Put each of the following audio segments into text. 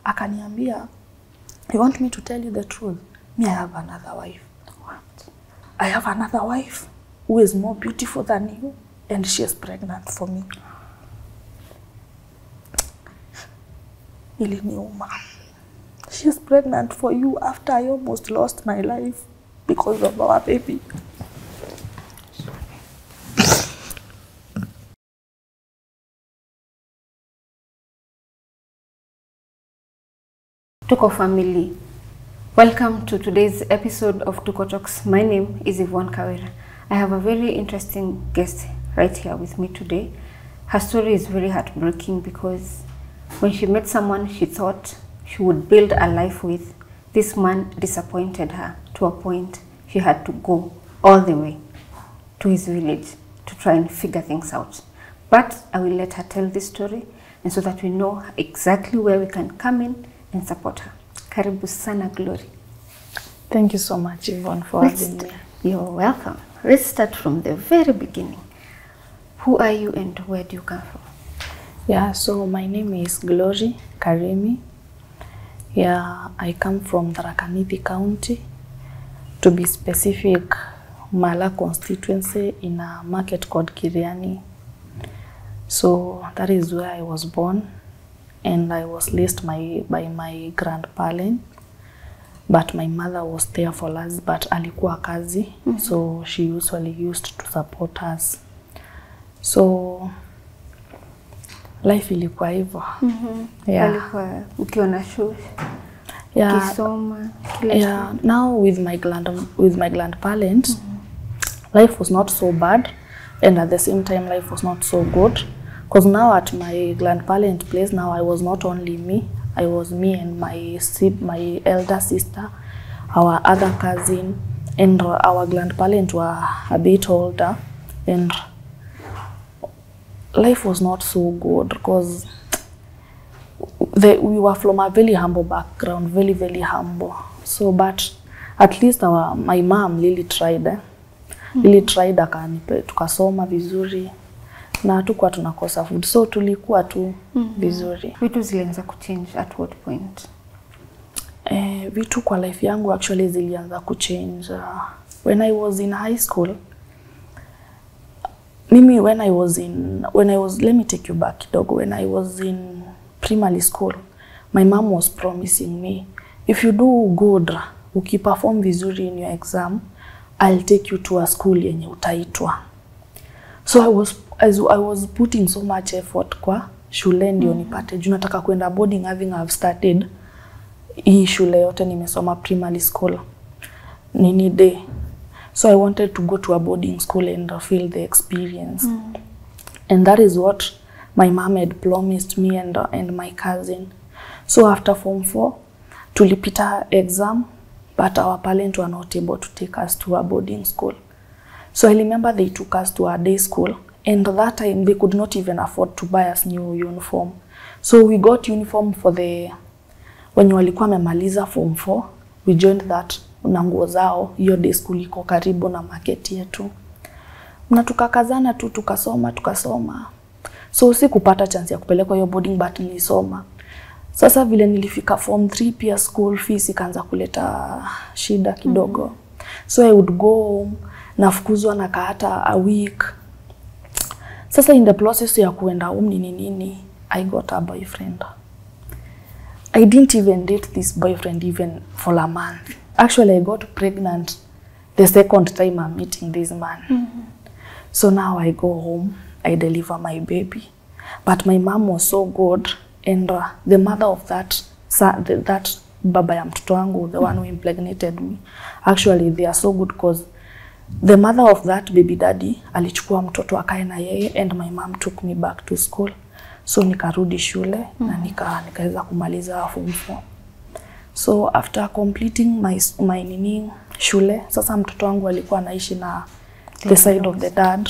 Akaniambia, you want me to tell you the truth? Me, I have another wife. What? I have another wife who is more beautiful than you, and she is pregnant for me. Iliniuma. She is pregnant for you after I almost lost my life because of our baby. Tuko family, welcome to today's episode of Tuko Talks. My name is Yvonne Kawira. I have a very interesting guest right here with me today. Her story is very heartbreaking because when she met someone she thought she would build a life with, this man disappointed her to a point she had to go all the way to his village to try and figure things out. But I will let her tell this story, and so that we know exactly where we can come in and support her. Karibu sana, Glory. Thank you so much, Yvonne, for having me. You're welcome. Let's start from the very beginning. Who are you and where do you come from? Yeah, so my name is Glory Karimi. Yeah, I come from Candid County. To be specific, Mala constituency in a market called Kiriani. So that is where I was born. And I was raised by my grandparent, but my mother was there for us, but alikuwa kazi, so she usually used to support us. So life ilikuwa hivyo. Yeah. Alikuwa ukiona shule, yeah. Kisoma, yeah. Now with my grandparent, life was not so bad, and at the same time life was not so good. Because now at my grandparent place, now I was not only me, I was me and my elder sister, our other cousin, and our grandparent were a bit older, and life was not so good because we were from a very humble background, very, very humble. So, but at least my mom really tried, akanipe tukasoma vizuri. Na hatukuwa tunakosa food, so tulikuwa tu vizuri. Vitu zilianza kuchange at what point? Vitu kwa life yangu actually zilianza kuchange when I was in high school. Mimi let me take you back kidogo. When I was in primary school, my mom was promising me, if you do good, ukiperform vizuri in your exam, I'll take you to a school yenye utaitwa. So I was putting so much effort kwa shule ndio nipate. Juu nataka kwenda boarding, having I've started hii shule yote nimesoma primary school. Nini day. So I wanted to go to a boarding school and feel the experience. And that is what my mom had promised me and my cousin. So after Form 4, tulipita exam, but our parents were not able to take us to a boarding school. So I remember they took us to a day school, and that time they could not even afford to buy us new uniform. So we got uniform for when walikuwa memaliza Form 4, we joined that na nguo zao. Hiyo day school iko karibu na market yetu. Na tukakazana tu tukasoma. So sikupata chance ya kupelekwa hiyo boarding, but nilisoma. Sasa vile nilifika Form 3 pia school fees ikaanza kuleta shida kidogo. So I would go home, nafukuzwa na hata a week. Sasa in the process ya kuenda home nini, I got a boyfriend. I didn't even date this boyfriend even for a month. Actually, I got pregnant the second time I'm meeting this man. So now I go home, I deliver my baby. But my mom was so good, and the mother of that baba ya mtoto wangu, the one who impregnated me, actually they are so good because the mother of that baby daddy alichukua mtoto akae na yeye, and my mom took me back to school. So nikarudi shule na nikaweza kumaliza Form 4. So after completing my shule, sasa mtoto wangu alikuwa anaishi na the side of the dad,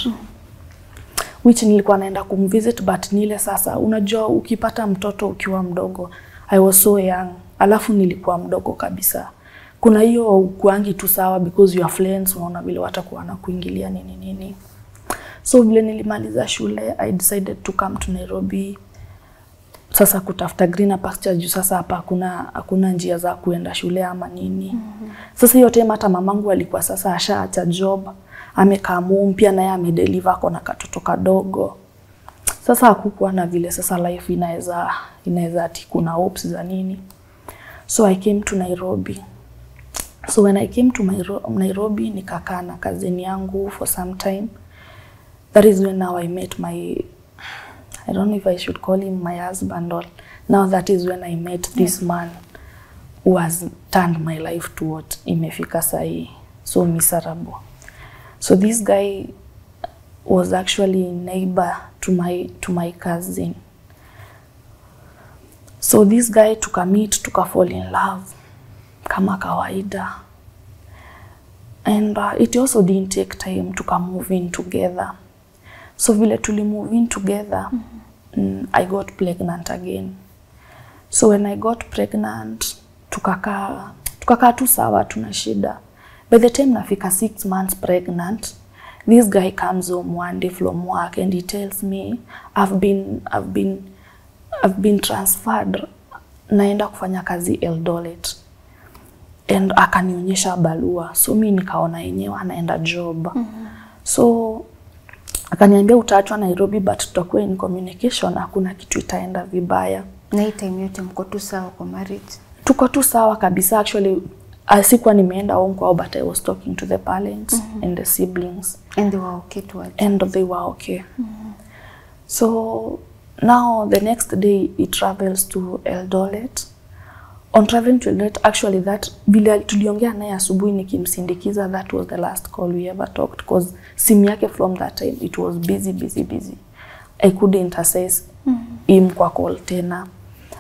which nilikuwa naenda kumvisit, but nile sasa unajua ukipata mtoto ukiwa mdogo, I was so young, alafu nilikuwa mdogo kabisa. Kuna hiyo kuangi tu sawa because your friends unaona vile watakuwa na kuingilia nini. So vile nilimaliza shule, I decided to come to Nairobi sasa kutafuta greener pasture juu sasa hapa hakuna njia za kuenda shule ama nini. Sasa hiyo time hata mamangu alikuwa sasa ashaacha job, amekaa mpya naye amedeliver kwa na katoto kadogo. Sasa hakukuwa na vile sasa life inaweza ati kuna hopes za nini. So I came to Nairobi. So when I came to Nairobi, nikakaa na cousin yangu for some time. That is when now I met I don't know if I should call him my husband or now that is when I met this man who has turned my life to what imefika sahi, so miserable. So this guy was actually a neighbor to my cousin. So this guy fall in love kama kawaida. And it also didn't take time to move in together. So vile tuli move in together, I got pregnant again. So when I got pregnant, tukakaa tu sawa, tuna shida. By the time nafika 6 months pregnant, this guy comes home one day from work and he tells me I've been transferred, naenda kufanya kazi Eldoret. And akanionyesha barua. So mimi nikaona yenyewe anaenda job. So akaniambia utaachwa Nairobi but tutakuwa in communication, hakuna kitu itaenda vibaya. Na hii time yote mko tu sawa kwa marriage? Tuko tu sawa kabisa. Actually sikuwa nimeenda home kwao, but I was talking to the parents and the siblings. And they were okay to it? And they were okay. So now the next day he travels to Eldoret. On traveling to Eldoret, actually that vile tuliongea naye asubuhi nikimsindikiza, that was the last call we ever talked because simu yake from that time it was busy. I couldn't access him kwa call tena.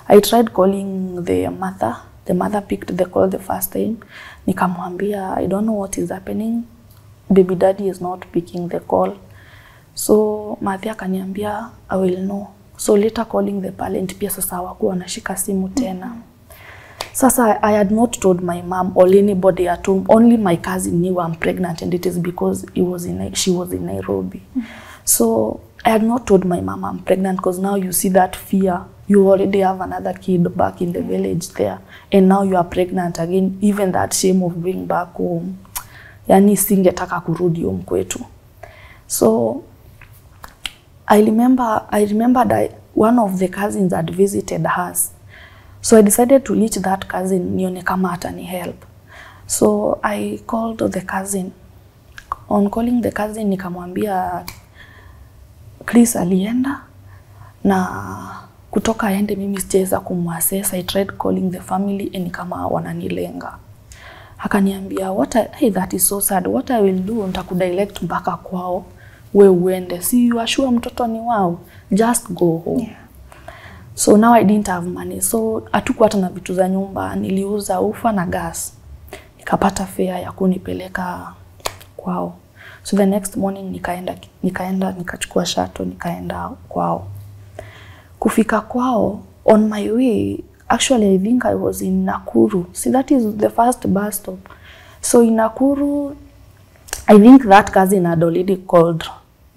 I tried calling the mother. The mother picked the call the first time. Nikamwambia I don't know what is happening. Baby daddy is not picking the call. So mother akaniambia I will know. So later calling the parent pia sasa hawakuwa wanashika simu tena. Sasa I had not told my mom or anybody at home. Only my cousin knew I'm pregnant, and it is because she was in Nairobi. So I had not told my mom I'm pregnant because now you see that fear. You already have another kid back in the village there, and now you are pregnant again. Even that shame of going back home. Yani singetaka kurudi home kwetu. So I remember that one of the cousins had visited us. So I decided to reach that cousin nione kama atani help. So I called the cousin. On calling the cousin nikamwambia Chris alienda na kutoka aende mimi sijaweza kumwassess. I tried calling the family and kama wananilenga. Akaniambia that is so sad. What I will do, nitakudirect mpaka kwao, we uende. See, you are sure mtoto ni wao. Just go home. Yeah. So now I didn't have money. So hatukuwa hata na vitu za nyumba, niliuza ufa na gas. Nikapata fare ya kunipeleka kwao. So the next morning nikachukua shuttle nikaenda kwao. Kufika kwao, on my way, actually I think I was in Nakuru. See, that is the first bus stop. So in Nakuru, I think that cousin had already called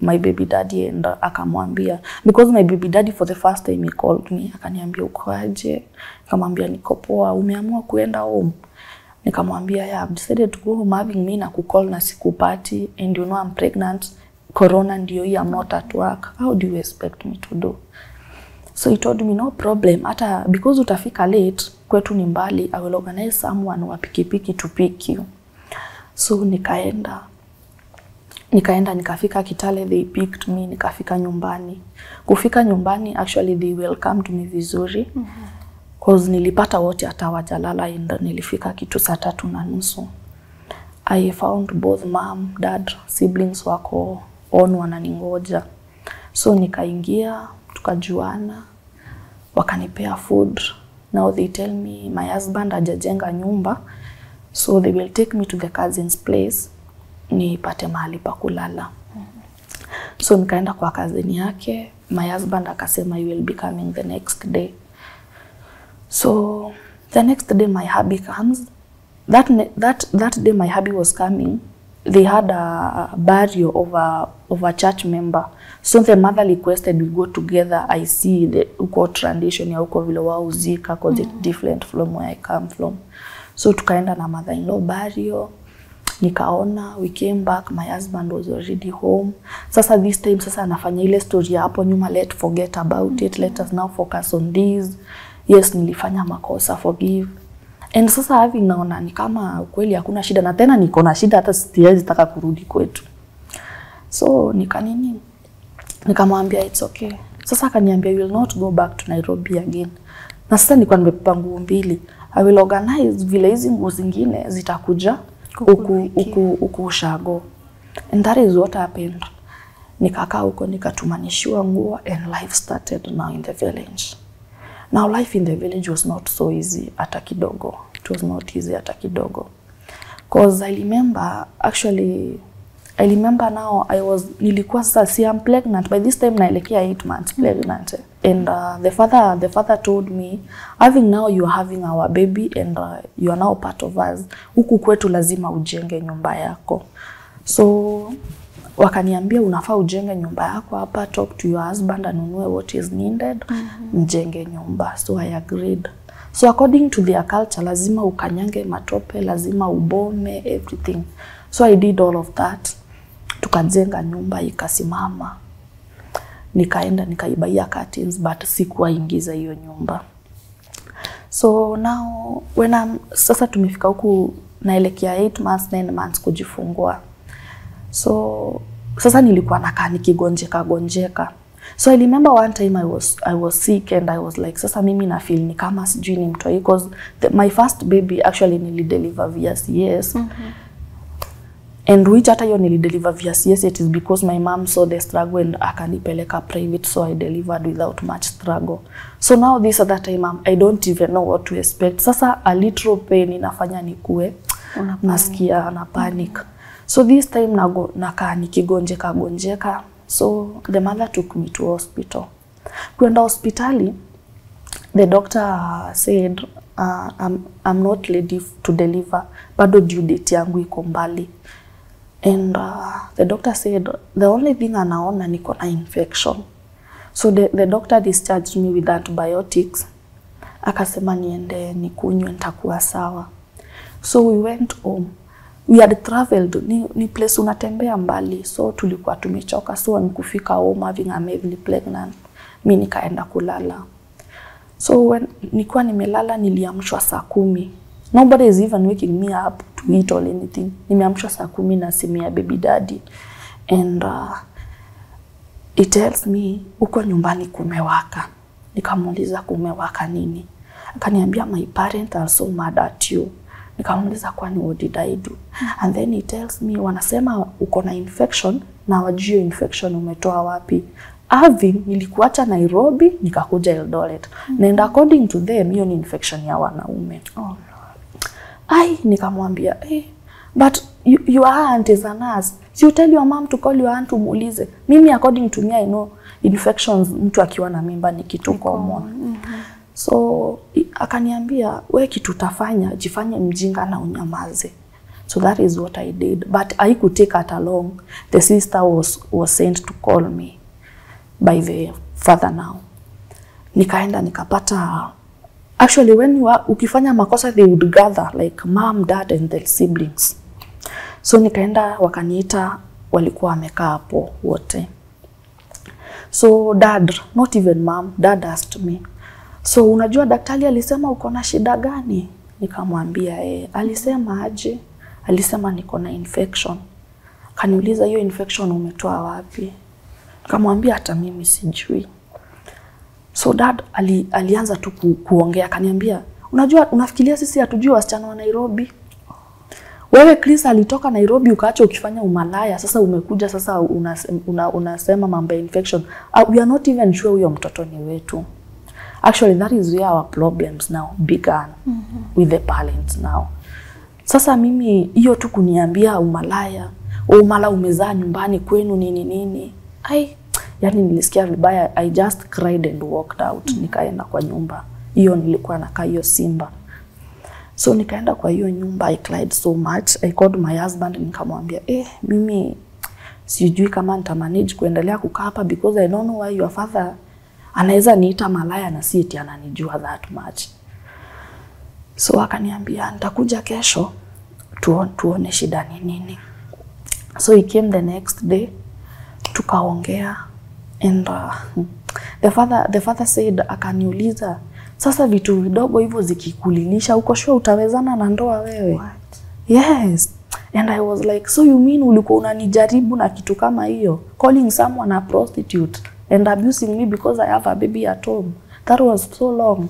my baby daddy and akamwambia, because my baby daddy for the first time he called me, akaniambia uko aje? Nikamwambia niko poa, umeamua kuenda home? Nikamwambia yeah, I've decided to go home, having me na kucall na sikupati, and you know I'm pregnant, corona ndio hii, I'm not at work, how do you expect me to do? So he told me no problem, hata because utafika late kwetu ni mbali, I will organize someone wa pikipiki to pick you. So nikafika Kitale, they picked me, nikafika nyumbani. Kufika nyumbani, actually they welcomed me vizuri. Cause nilipata wote hata wajalala, and nilifika kitu saa 3:30. I found both mom, dad, siblings wako on wananingoja. So nikaingia, tukajuana, wakanipea food. Now they tell me my husband hajajenga nyumba, so they will take me to the cousin's place nipate mahali pa kulala. So nikaenda kwa cousin yake. My husband akasema you will be coming the next day. So the next day my hubby comes. That day my hubby was coming. they had a burial of a church member. So the mother requested we go together. I see the uko tradition ya uko vile wao uzika cause it's different from where I come from. So tukaenda na mother-in-law burial. Nikaona, we came back, my husband was already home. Sasa this time sasa anafanya ile story ya hapo nyuma, let's forget about it, let us now focus on this. Yes, nilifanya makosa, forgive. And sasa hivi naona ni kama kweli hakuna shida, na tena niko na shida hata siwezi taka kurudi kwetu. So nikamwambia it's okay. Sasa akaniambia you will not go back to Nairobi again. Na sasa nilikuwa nimebeba nguo mbili. I will organize vile hizi nguo zingine zitakuja huku ushago. And that is what happened. Nikakaa huko nikatumanishiwa nguo and life started now in the village. Now life in the village was not so easy hata kidogo. It was not easy hata kidogo. Cause I remember now nilikuwa sasa I'm pregnant. By this time naelekea 8 months pregnant. And the father told me, having now you are having our baby and you are now part of us. Huku kwetu lazima ujenge nyumba yako. So wakaniambia unafaa ujenge nyumba yako hapa, talk to your husband anunue what is needed, mjenge nyumba. So I agreed. So according to their culture, lazima ukanyange matope, lazima ubome, everything. So I did all of that. Tukajenga nyumba ikasimama. Nikaenda nikaibaia curtains but sikuwa ingiza hiyo nyumba. So now sasa tumefika huku naelekea 8 months 9 months kujifungua. So sasa nilikuwa nakaa nikigonjeka. So I remember one time I was sick and I was like sasa mimi na feel ni kama sijui ni mtoi because my first baby actually nilideliver via CS. And which hata yo nilideliver via CS, it is because my mom saw the struggle and akanipeleka private, so I delivered without much struggle. So now this other time I don't even know what to expect. Sasa a little pain inafanya nikue nasikia na panic. So this time nakaa nikigonjeka. So the mother took me to hospital. Kwenda hospitali, the doctor said I'm not ready to deliver, bado due date yangu iko mbali. And the doctor said the only thing anaona niko na infection. So the doctor discharged me with antibiotics. Akasema niende nikunywe nitakuwa sawa. So we went home. We had traveled, ni place unatembea mbali. So tulikuwa tumechoka. So nikufika home having a heavily pregnant, mimi nikaenda kulala. So when nilikuwa nimelala niliamshwa saa 10. Nobody is even waking me up to eat or anything. Nimeamshwa saa 10 na simu ya baby daddy. And it tells me uko nyumbani kumewaka. Nikamuuliza kumewaka nini? Akaniambia my parents are so mad at you. Nikamuuliza kwani what did I do? And then he tells me wanasema uko na infection na wajue infection umetoa wapi. Nilikuacha Nairobi nikakuja Eldoret. And according to them hiyo ni infection ya wanaume. Oh. Nikamwambia, but your aunt is a nurse. So you tell your mom to call your aunt umuulize. Mimi according to me I know infections mtu akiwa na mimba ni kitu common. So akaniambia wewe kitu utafanya jifanye mjinga na unyamaze. So that is what I did, but I could take it along. The sister was sent to call me by the father now. Nikaenda nikapata, actually when ukifanya makosa they would gather like mom, dad and their siblings. So nikaenda wakaniita, walikuwa wamekaa hapo wote. So dad, not even mom, dad asked me, so unajua daktari alisema uko na shida gani? Nikamwambia alisema aje? Alisema niko na infection. Kaniuliza hiyo infection umetoa wapi? Nikamwambia hata mimi sijui. So dad alianza tu kuongea, akaniambia unajua unafikiria sisi hatujui wasichana wa Nairobi? Wewe Chris alitoka Nairobi ukaacha ukifanya umalaya, sasa umekuja sasa unasema mambo ya infection. We are not even sure huyo mtoto ni wetu. Actually that is where our problems now began with the parents now. Sasa mimi hiyo tu kuniambia umalaya, umala umezaa nyumbani kwenu nini. Yani nilisikia vibaya. I just cried and walked out. Nikaenda kwa nyumba. Hiyo nilikuwa nakaa hiyo Simba. So nikaenda kwa hiyo nyumba, I cried so much. I called my husband nikamwambia, mimi sijui kama nitamanage kuendelea kukaa hapa because I don't know why your father anaweza niita malaya na si eti ananijua that much. So akaniambia nitakuja kesho tuone shida ni nini. So he came the next day, tukaongea, and the father said, akaniuliza, sasa vitu vidogo hivyo zikikulilisha uko sure utawezana na ndoa wewe? What? Yes. And I was like, so you mean ulikuwa unanijaribu na kitu kama hiyo, calling someone a prostitute and abusing me because I have a baby at home? That was so long.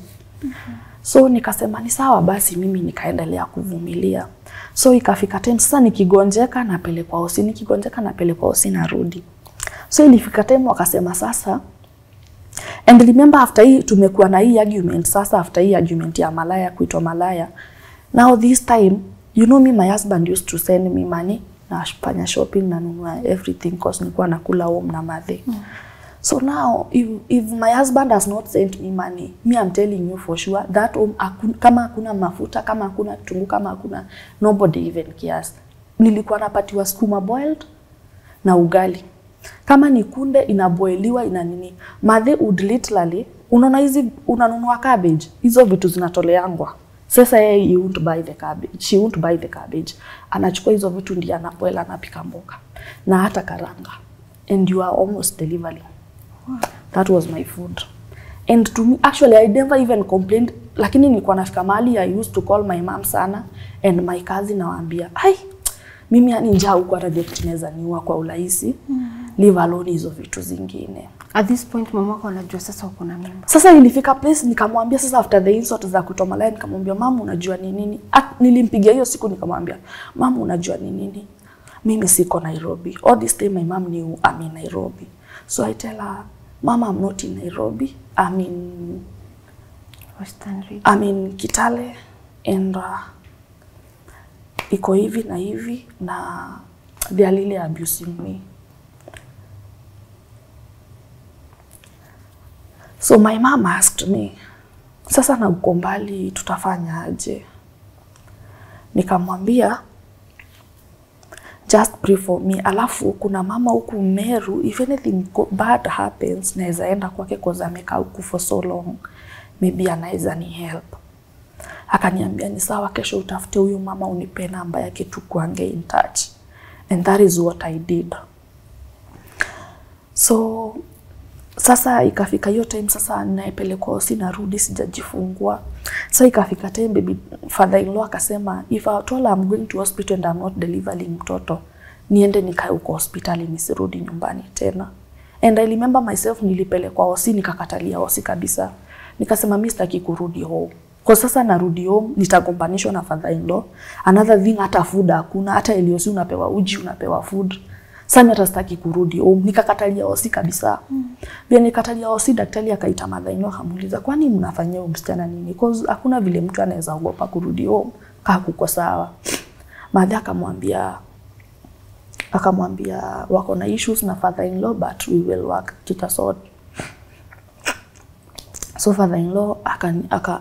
So nikasema ni sawa basi, mimi nikaendelea kuvumilia. So ikafika time sasa nikigonjeka napelekwa hosi, nikigonjeka napelekwa hosi narudi. So ilifika time wakasema sasa, and remember after hii tumekuwa na hii argument, sasa after hii argument ya malaya, kuitwa malaya, now this time, you know me, my husband used to send me money na fanya shopping na nunua everything cause nilikuwa nakula home na madhe. So now if my husband has not sent me money, me I'm telling you for sure that kama hakuna mafuta, kama hakuna kitunguu, kama hakuna, nobody even cares. Nilikuwa napatiwa skuma boiled na ugali. Kama ni kunde inaboiliwa ina nini, madhe would literally, unaona hizi unanunua cabbage, hizo vitu zinatoleangwa. Sasa yeye you won't buy the cabbage, she won't buy the cabbage. Anachukua hizo vitu ndio anaboila na pika mboga na hata karanga, and you are almost delivering. That was my food. And to me, actually, I never even complained. Lakini nilikuwa nafika mahali, I used to call my mom sana and my cousin nawaambia, mimi yani njaa huko hata dekineza niwa kwa urahisi. Leave alone hizo vitu zingine. At this point mama wako anajua sasa uko na mimba. Sasa ilifika place nikamwambia sasa after the insult za kutoa line, nikamwambia mama unajua ni nini? Nilimpigia hiyo siku nikamwambia, mama unajua ni nini? Mimi siko Nairobi. All this time my mom knew I'm in Nairobi. So I tell her, Mama, I'm not in Nairobi. I'm in Western region. I'm in Kitale, and iko hivi na hivi na they are really abusing me. So my mom asked me, sasa na uko mbali tutafanya aje? Nikamwambia, just pray for me. Alafu kuna mama huku Meru, if anything bad happens, naweza enda kwake cause amekaa huku for so long. Maybe anaweza ni help. Akaniambia ni sawa, kesho utafute huyu mama unipe namba yake tukuange in touch. And that is what I did. So sasa ikafika hiyo time, sasa naipelekwa hosi narudi sijajifungua. Sasa ikafika time baby father-in-law akasema, if at all I'm going to hospital and I'm not delivering mtoto, niende nikae huko hospitali nisirudi nyumbani tena. And I remember myself nilipelekwa hosi nikakatalia hosi kabisa. Nikasema mimi sitaki kurudi home. Kwa sasa narudi home nitagombanishwa na father-in-law. Another thing, hata food hakuna, hata Eliosi unapewa uji, unapewa food. Sasa hata sitaki kurudi home, nikakatalia hosi kabisa. Vile nikatalia hosi, daktari akaita mother-in-law akamuuliza, kwani mnafanyia huyu msichana nini? Because hakuna vile mtu anaweza ogopa kurudi home kaa kuko sawa. Mother akamwambia wako na issues na father-in-law but we will work tutasort. So father-in-law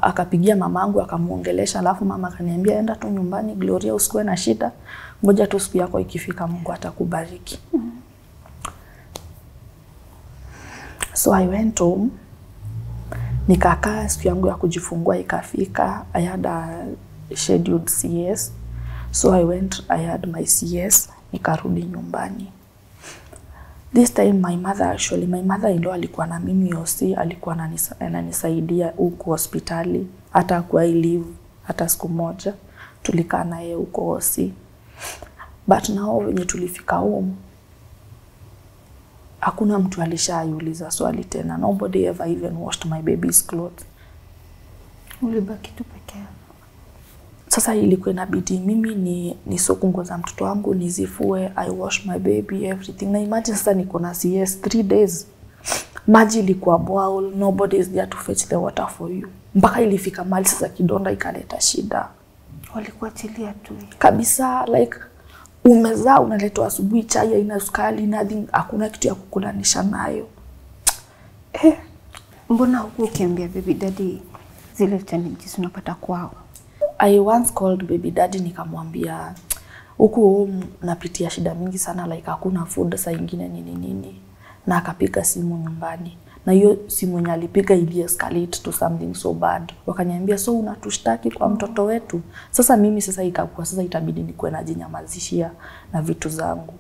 akapigia mamangu akamuongelesha, alafu mama akaniambia enda tu nyumbani Gloria, usikuwe na shida, ngoja tu siku yako ikifika Mungu atakubariki. So I went home, nikakaa, siku yangu ya kujifungua ikafika. I had a scheduled CS, so I had my CS, nikarudi nyumbani. This time my mother-in-law alikuwa na mimi hosi, alikuwa ananisaidia huko hospitali, hata kwa leave hata siku moja tulikaa naye huko hosi. But now when tulifika home, hakuna mtu alishaiuliza swali tena. Nobody ever even washed my baby's clothes. Ulibaki tu peke yako. Sasa ilikuwa inabidi mimi ni soku nguo za mtoto wangu nizifue, I wash my baby, everything. Na imagine sasa niko na CS 3 days. Maji ilikuwa boil, nobody is there to fetch the water for you. Mpaka ilifika mali sasa kidonda ikaleta shida. Walikuachilia tu kabisa, like umezaa unaletwa asubuhi chai haina sukari, nothing, hakuna kitu ya kukulanisha nayo. Mbona huku ukiambia baby daddy zile challenges unapata kwao? I once called baby daddy nikamwambia huku napitia shida mingi sana, like hakuna food, saa nyingine nini, na akapiga simu nyumbani, na hiyo simu yenye alipiga ili escalate to something so bad. Wakaniambia so unatushtaki kwa mtoto wetu. Sasa mimi ikakuwa sasa itabidi nikuwe najinyamazishia na vitu zangu.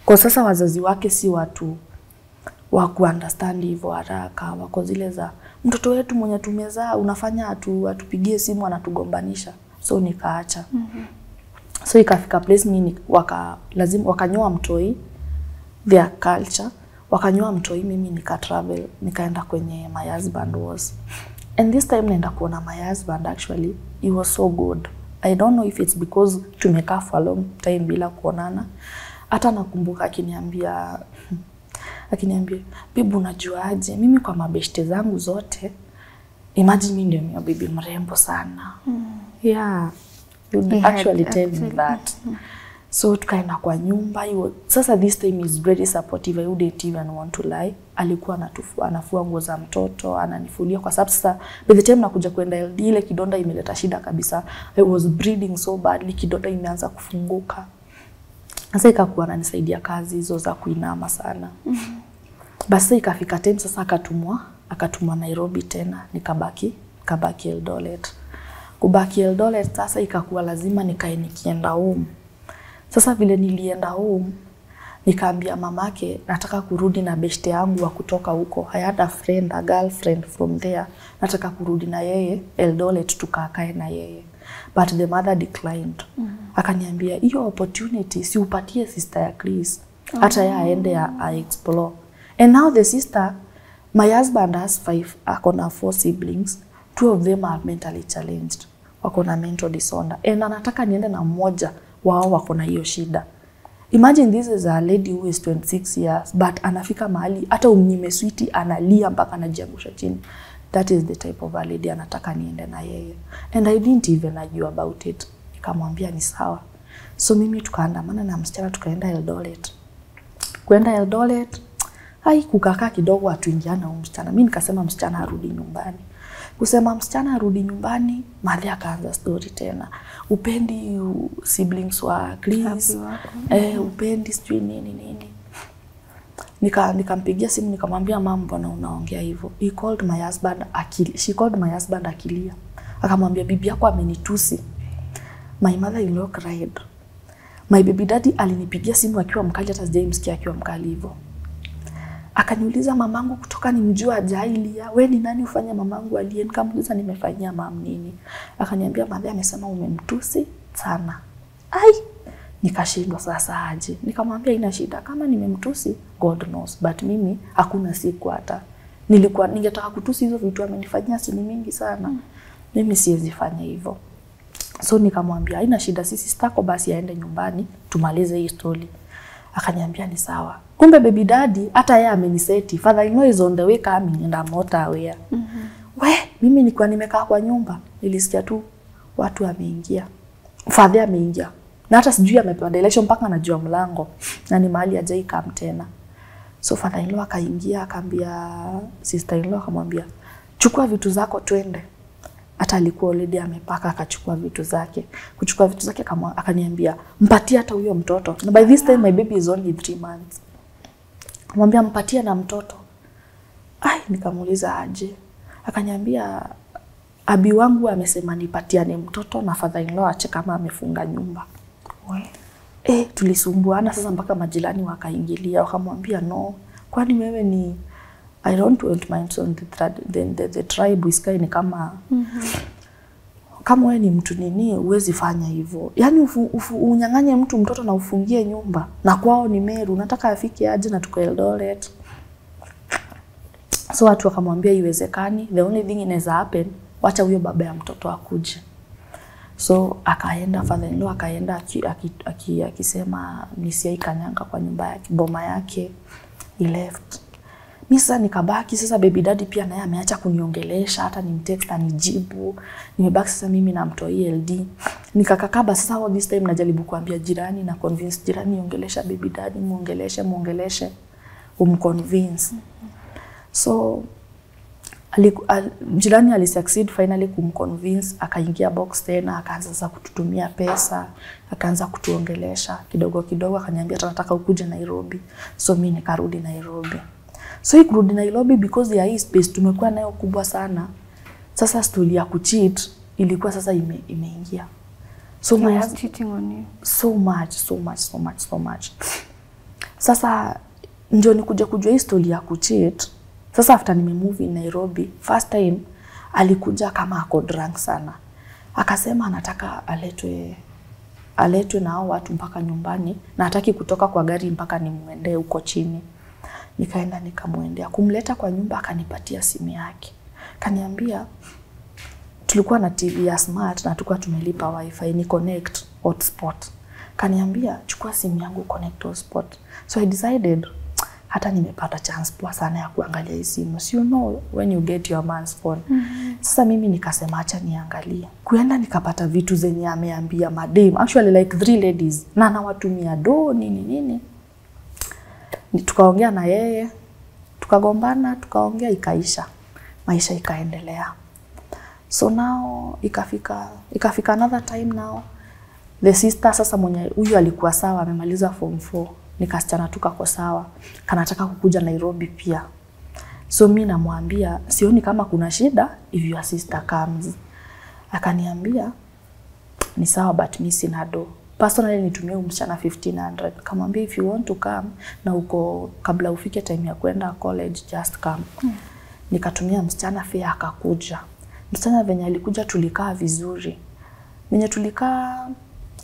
Kwa sasa wazazi wake si watu wa kuunderstand hivyo haraka, wako zile za mtoto wetu mwenye tumezaa unafanya atupigie simu anatugombanisha. So nikaacha. So ikafika place mimi lazima wakanyoa mtoi, their culture, wakanyoa mtoi, mimi travel nikaenda kwenye my husband was. And this time naenda kuona my husband, actually he was so good. I don't know if it's because tumekaa for a long time bila kuonana. Hata nakumbuka akiniambia bibi unajua aje mimi kwa mabeshte zangu zote, imagine mimi ndio bibi mrembo sana. Yeah, you actually tell me that. So tukaenda kwa nyumba. Sasa this time is very supportive. I wouldn't even want to lie. Alikuwa anafua nguo za mtoto, ananifulia, kwa sababu sasa by the time nakuja kwenda LD ile kidonda imeleta shida kabisa. I was bleeding so badly, kidonda imeanza kufunguka. Sasa ikakuwa ananisaidia kazi hizo za kuinama sana. Basi ikafika time sasa akatumwa Nairobi tena, nikabaki Eldoret. Kubaki Eldoret sasa ikakuwa lazima nikae nikienda home. Sasa vile nilienda home, nikaambia mamake nataka kurudi na beshte yangu wa kutoka huko. I had a girlfriend from there. Nataka kurudi na yeye Eldoret tukakae na yeye. But the mother declined. Akaniambia hiyo opportunity si upatie sister ya Chris. Hata yeye aende explore. And now the sister, my husband has 5, akona 4 siblings. 2 of them are mentally challenged. Wakona mental disorder. And anataka niende na mmoja wao wakona hiyo shida. Imagine this is a lady who is 26 years, but anafika mahali hata umnyime sweetie analia mpaka anajiangusha chini. That is the type of a lady anataka niende na yeye. And I didn't even argue about it. Nikamwambia ni sawa. So mimi tukaandamana na msichana tukaenda Eldoret. Kwenda Eldoret, kukakaa kidogo atuingiana msichana. Mimi nikasema msichana arudi nyumbani. Kusema msichana arudi nyumbani, Maria akaanza story tena. Upendi siblings wa Chris, upendi sijui nini. Nikampigia simu nikamwambia mama mbona unaongea hivyo. She called my husband akilia. Akamwambia bibi yako amenitusi. My mother-in-law cried. My baby daddy alinipigia simu akiwa mkali, hata sijamsikia akiwa mkali hivyo. Akaniuliza mamangu kutoka nimjua Jailia, wewe ni nani ufanya mamangu alie? Nikamuuliza nimefanyia mam nini? Akaniambia mother amesema umemtusi sana. Nikashindwa sasa aje. Nikamwambia ina shida kama nimemtusi, God knows, but mimi hakuna siku hata ningetaka kutusi hizo vitu amenifanyia si mingi sana. Mimi siwezi fanya hivyo. So nikamwambia haina shida, sisi sitako basi aende nyumbani tumalize hii story. Akaniambia ni sawa. Kumbe baby daddy hata yeye ameniseti, father-in-law is on the way coming and I'm not aware. Mimi nilikuwa nimekaa kwa nyumba, nilisikia tu watu wameingia. Father ameingia. Na hata sijui amepewa direction mpaka anajua mlango na ni mahali hajai come tena. So father-in-law akaingia akaambia sister-in-law, akamwambia chukua vitu zako twende. Hata alikuwa already amepaka, akachukua vitu zake. Kuchukua vitu zake akaniambia mpatie hata huyo mtoto. Na by this time my baby is only 3 months. Mwambia mpatie na mtoto. Nikamuuliza aje. Akaniambia abi wangu amesema nipatiane mtoto na father-in-law ache kama amefunga nyumba. Tulisumbuana sasa mpaka majirani wakaingilia, wakamwambia no, kwani wewe ni I don't want my son the tribe is kind kama kama wewe ni mtu nini uwezi fanya hivyo. Yaani unyang'anye mtu mtoto na ufungie nyumba, na kwao ni Meru, unataka afike aje na tuko Eldoret. So watu wakamwambia iwezekani, the only thing inaweza happen, wacha huyo baba ya mtoto akuje. So akaenda, father-in-law akaenda akisema nisiai kanyanga kwa nyumba yake, boma yake. He left. Mimi sasa nikabaki, sasa baby daddy pia naye ameacha kuniongelesha, hata nimtext anijibu. Nimebaki sasa mimi na mtoi LD. Nikakakaba sasa all this time najaribu kuambia jirani na convince jirani ongelesha baby daddy, muongeleshe, umconvince. So jirani alisucceed finally kumconvince, akaingia box tena, akaanza sasa kututumia pesa, akaanza kutuongelesha kidogo kidogo, akaniambia tunataka ukuje Nairobi. So mimi nikarudi Nairobi. So kurudi Nairobi because ya hii space tumekuwa nayo kubwa sana. Sasa story ya kucheat ilikuwa sasa imeingia. So my husband cheating on you. So much. Sasa ndio nikuja kujua hii story ya kucheat. Sasa after nimemove in Nairobi, first time alikuja kama ako drunk sana. Akasema anataka aletwe na hao watu mpaka nyumbani na hataki kutoka kwa gari mpaka nimuendee huko chini. Nikaenda nikamuendea. Kumleta kwa nyumba akanipatia simu yake. Kaniambia tulikuwa na TV ya smart na tulikuwa tumelipa wifi, ni connect hotspot. Kaniambia chukua simu yangu connect hotspot. So I decided hata nimepata chance poa sana ya kuangalia hii simu. So you know when you get your man's phone. Sasa mimi nikasema acha niangalie. Kuenda nikapata vitu zenye ameambia madem, actually like 3 ladies, na anawatumia do nini. Tukaongea na yeye, tukagombana, tukaongea, ikaisha. Maisha ikaendelea. So now ikafika another time now. The sister sasa mwenye huyu alikuwa sawa, amemaliza form 4. Nikasichana tukako sawa. Kanataka kukuja Nairobi pia. So mimi namwambia sioni kama kuna shida if your sister comes. Akaniambia ni sawa but mimi sina do. Personally nitumie msichana 1500. Kamwambia if you want to come na uko kabla ufike time ya kwenda college just come. Nikatumia msichana fare akakuja. Msichana venye alikuja tulikaa vizuri. Mwenye tulikaa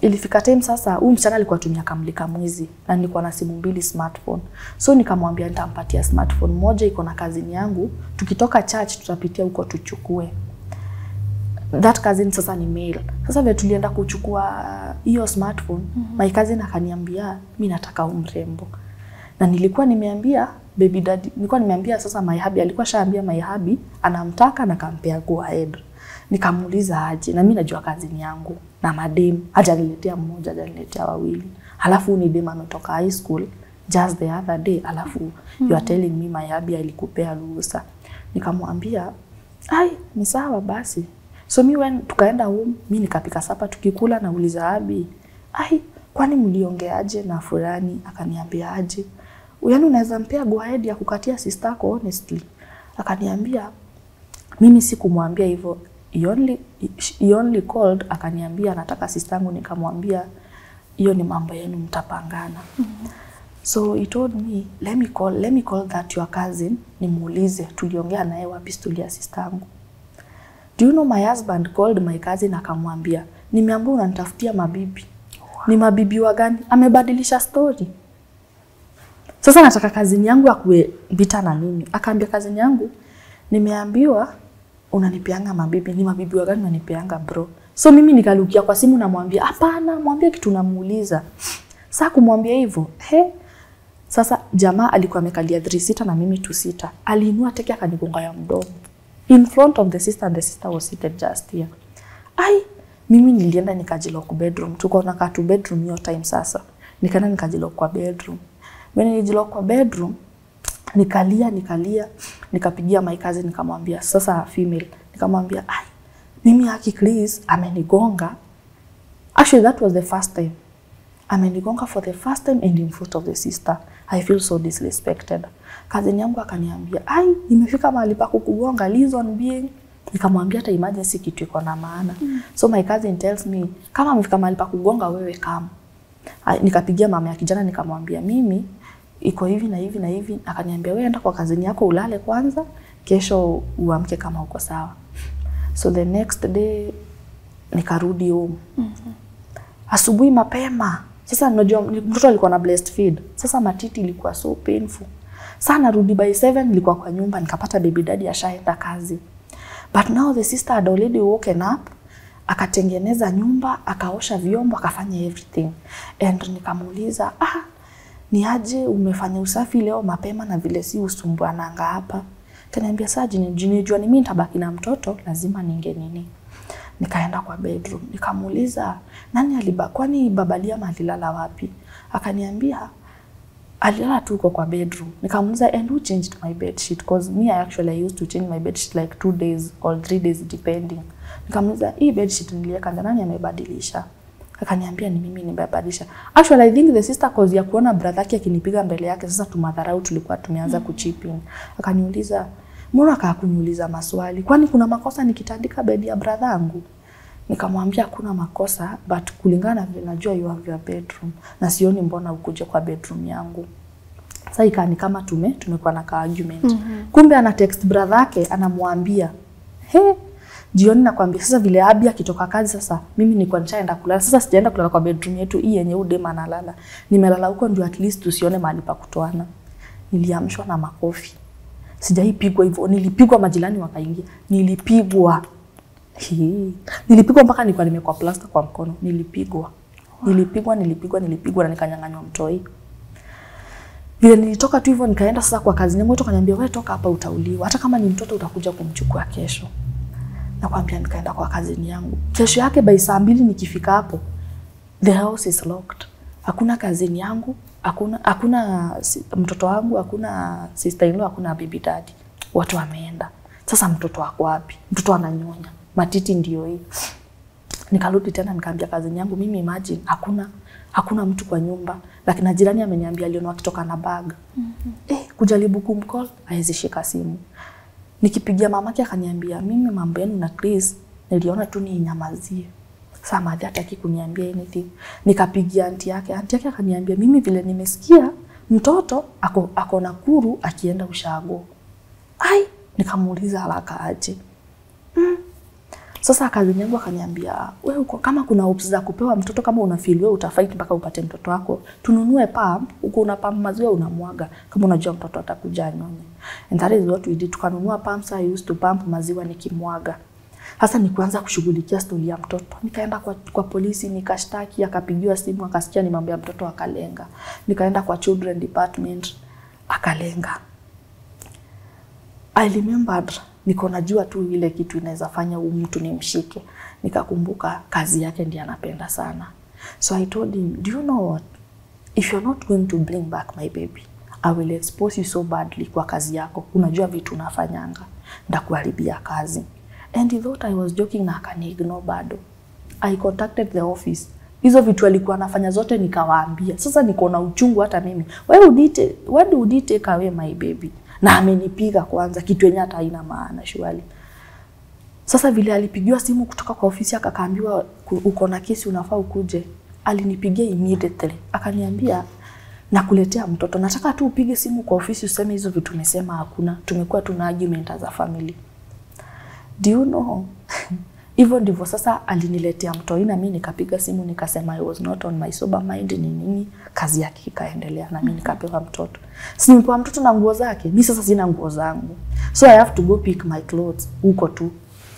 ilifika time sasa huyu msichana alikuwa tumia kamlika mwezi na nilikuwa na simu 2 smartphone. So nikamwambia nitampatia smartphone moja iko na cousin yangu, tukitoka church tutapitia huko tuchukue. That cousin sasa ni male. Sasa vile tulienda kuchukua hiyo smartphone, my cousin akaniambia mimi nataka umrembo. Na nilikuwa nimeambia baby daddy, nilikuwa nimeambia sasa my hubby, alikuwa shaambia my hubby anamtaka na kampea go ahead. Nikamuuliza aje, na mimi najua kazini yangu na madem, hajaniletea mmoja, hajaniletea wawili. Halafu ni dem ametoka high school just the other day, halafu you are telling me my hubby alikupea ruhusa. Nikamwambia ai ni sawa basi. So mimi tukaenda home, mimi nikapika sapa tukikula, na uliza hubby, ai kwani mliongeaje na fulani? Akaniambia aje, yaani unaweza mpea go ahead ya kukatia sister yako honestly? Akaniambia mimi sikumwambia hivyo. He only called akaniambia anataka sister yangu. Nikamwambia hiyo ni mambo yenu mtapangana. So he told me let me call that your cousin nimuulize tuliongea naye wapi story ya sister yangu. Do you know my husband called my cousin akamwambia nimeambiwa unanitafutia mabibi. Ni mabibi wa gani? Amebadilisha story. Sasa nataka cousin yangu akue vita na mimi. Akaambia cousin yangu nimeambiwa unanipeanga mabibi. Ni mabibi wa gani unanipeanga bro? So mimi nikalukia kwa simu namwambia hapana, mwambie kitu namuuliza. Sasa kumwambia hivyo, sasa jamaa alikuwa amekalia 3 seater na mimi 2 seater. Aliinua teke akanigonga ya mdomo in front of the sister, and the sister was seated just here. Ai mimi nilienda nikajilock bedroom. Tuko na 2 bedroom hiyo time sasa. Nikaenda nikajilock kwa bedroom. When nilijilock kwa bedroom, nikalia, nikapigia my cousin nikamwambia sasa female, nikamwambia ai mimi haki Chris amenigonga. Actually that was the first time. Amenigonga for the first time and in front of the sister. I feel so disrespected. Cousin yangu akaniambia ai nimefika mahali pa kukugonga, reason being. Nikamwambia hata emergency kitu iko na maana. So my cousin tells me kama amefika mahali pa kugonga wewe kama. Nikapigia mama ya kijana nikamwambia mimi iko hivi na hivi na hivi. Akaniambia wewe enda kwa kazini yako ulale kwanza, kesho uamke kama uko sawa. So the next day nikarudi home. Asubuhi mapema. Sasa unajua mtoto alikuwa na breast feed. Sasa matiti ilikuwa so painful. Sasa narudi by 7 nilikuwa kwa nyumba, nikapata baby daddy ashaenda kazi. But now the sister had already woken up. Akatengeneza nyumba, akaosha vyombo, akafanya everything. And nikamuuliza, ni aje umefanya usafi leo mapema na vile si usumbuananga hapa? Kaniambia sasa jinijua ni mimi nitabaki na mtoto, lazima nini. Nikaenda kwa bedroom, nikamuuliza, nani kwani babalia malilala wapi? Akaniambia alilala tu kwa bedroom. Nikamuuliza, and who changed my bed sheet? Because me I used to change my bed sheet like 2 days or 3 days depending. Nikamuuliza, hii bed sheet niliweka nani amebadilisha? Akaniambia ni mimi nimebadilisha. Actually I think the sister cause ya kuona brother yake akinipiga mbele yake, sasa tumadharau tulikuwa tumeanza kuchipping. Akaniuliza, mbona akakuniuliza maswali? Kwani kuna makosa nikitandika bed ya brother yangu? Nikamwambia kuna makosa, but kulingana vile najua you have your bedroom na sioni mbona ukuje kwa bedroom yangu. Sasa ikani kama tumekuwa na argument. Kumbe ana text brother yake anamwambia, jioni nakwambia sasa vile Abi akitoka kazi sasa mimi niko nishaenda kulala. Sasa sijaenda kulala kwa bedroom yetu hii yenye udema analala. Nimelala huko ndio at least tusione mahali pa kutoana. Niliamshwa na makofi. Sijaipigwa hivyo, nilipigwa majirani wakaingia. Nilipigwa mpaka nilikuwa nimekuwa plaster kwa mkono. Nilipigwa na nikanyang'anywa mtoi. Vile nilitoka tu hivyo nikaenda sasa kwa kazi yangu, akaniambia wewe toka hapa utauliwa. Hata kama ni mtoto utakuja kumchukua kesho. Nakwambia nikaenda kwa kazi yangu. Kesho yake by saa 2 nikifika hapo, the house is locked. Hakuna kazi yangu, hakuna mtoto wangu, hakuna sister in law, hakuna baby daddy. Watu wameenda. Sasa mtoto wako wapi? Mtoto ananyonya. Matiti ndio hii. Nikarudi tena nikaambia kazi yangu, mimi imagine hakuna mtu kwa nyumba, lakini jirani ameniambia aliona wakitoka na bag. Kujaribu kumcall haiwezi shika simu. Nikipigia mamake akaniambia mimi mambo yenu na Chris niliona tu ni nyamazie. Sasa madhi hataki kuniambia anything. Nikapigia aunti yake akaniambia mimi vile nimesikia mtoto ako Nakuru akienda ushago. Nikamuuliza haraka aje. Sasa kazi yangu akaniambia wewe uko kama kuna options za kupewa mtoto kama una feel wewe utafight mpaka upate mtoto wako. Tununue pump, uko una pump maziwa unamwaga kama unajua mtoto atakuja anyonye. And that is what we did. Tukanunua pumps, I used to pump maziwa nikimwaga. Sasa nikuanza kushughulikia story ya mtoto. Nikaenda kwa polisi nikashtaki, akapigiwa simu akasikia ni mambo ya mtoto akalenga. Nikaenda kwa children department akalenga. I remembered niko najua tu ile kitu inaweza fanya mtu nimshike. Nikakumbuka kazi yake ndiye anapenda sana. So I told him, do you know what? If you're not going to bring back my baby, I will expose you so badly kwa kazi yako. Unajua vitu unafanyanga. Ndakuharibia kazi. And he thought I was joking na akaniignore bado. I contacted the office. Hizo vitu alikuwa anafanya zote nikawaambia. Sasa niko na uchungu hata mimi. Why would he take away my baby? Na amenipiga kwanza kitu yenye hata haina maana shwali. Sasa vile alipigiwa simu kutoka kwa ofisi akakaambiwa uko na kesi unafaa ukuje. Alinipigia immediately. Akaniambia nakuletea mtoto. Nataka tu upige simu kwa ofisi useme hizo vitu umesema hakuna. Tumekuwa tuna argument as a family. Do you know? Hivyo ndivyo sasa aliniletea mtoi na mimi nikapiga simu nikasema I was not on my sober mind nini kazi yake ikaendelea na mimi nikapewa mtoto. Si nimepewa mtoto na nguo zake. Mimi sasa sina nguo zangu. So I have to go pick my clothes huko tu.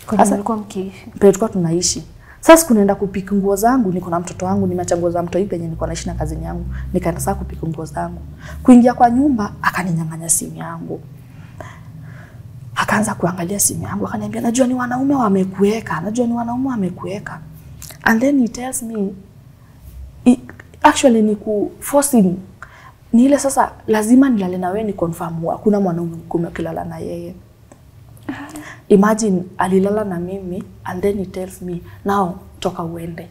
Sasa nilikuwa mkiishi. Tulikuwa tunaishi. Sasa kunaenda kupick nguo zangu, niko na mtoto wangu, nimeacha nguo za mtoi penye nilikuwa naishi na kazini yangu. Nikaenda sasa kupick nguo zangu. Kuingia kwa nyumba akaninyang'anya simu yangu. Akaanza kuangalia simu yangu, akaniambia najua ni wanaume wamekuweka. And then he tells me actually ni forcing ni ile sasa lazima nilale na wewe ni confirm hakuna mwanaume kumekilala na yeye. Imagine alilala na mimi and then he tells me now toka uende.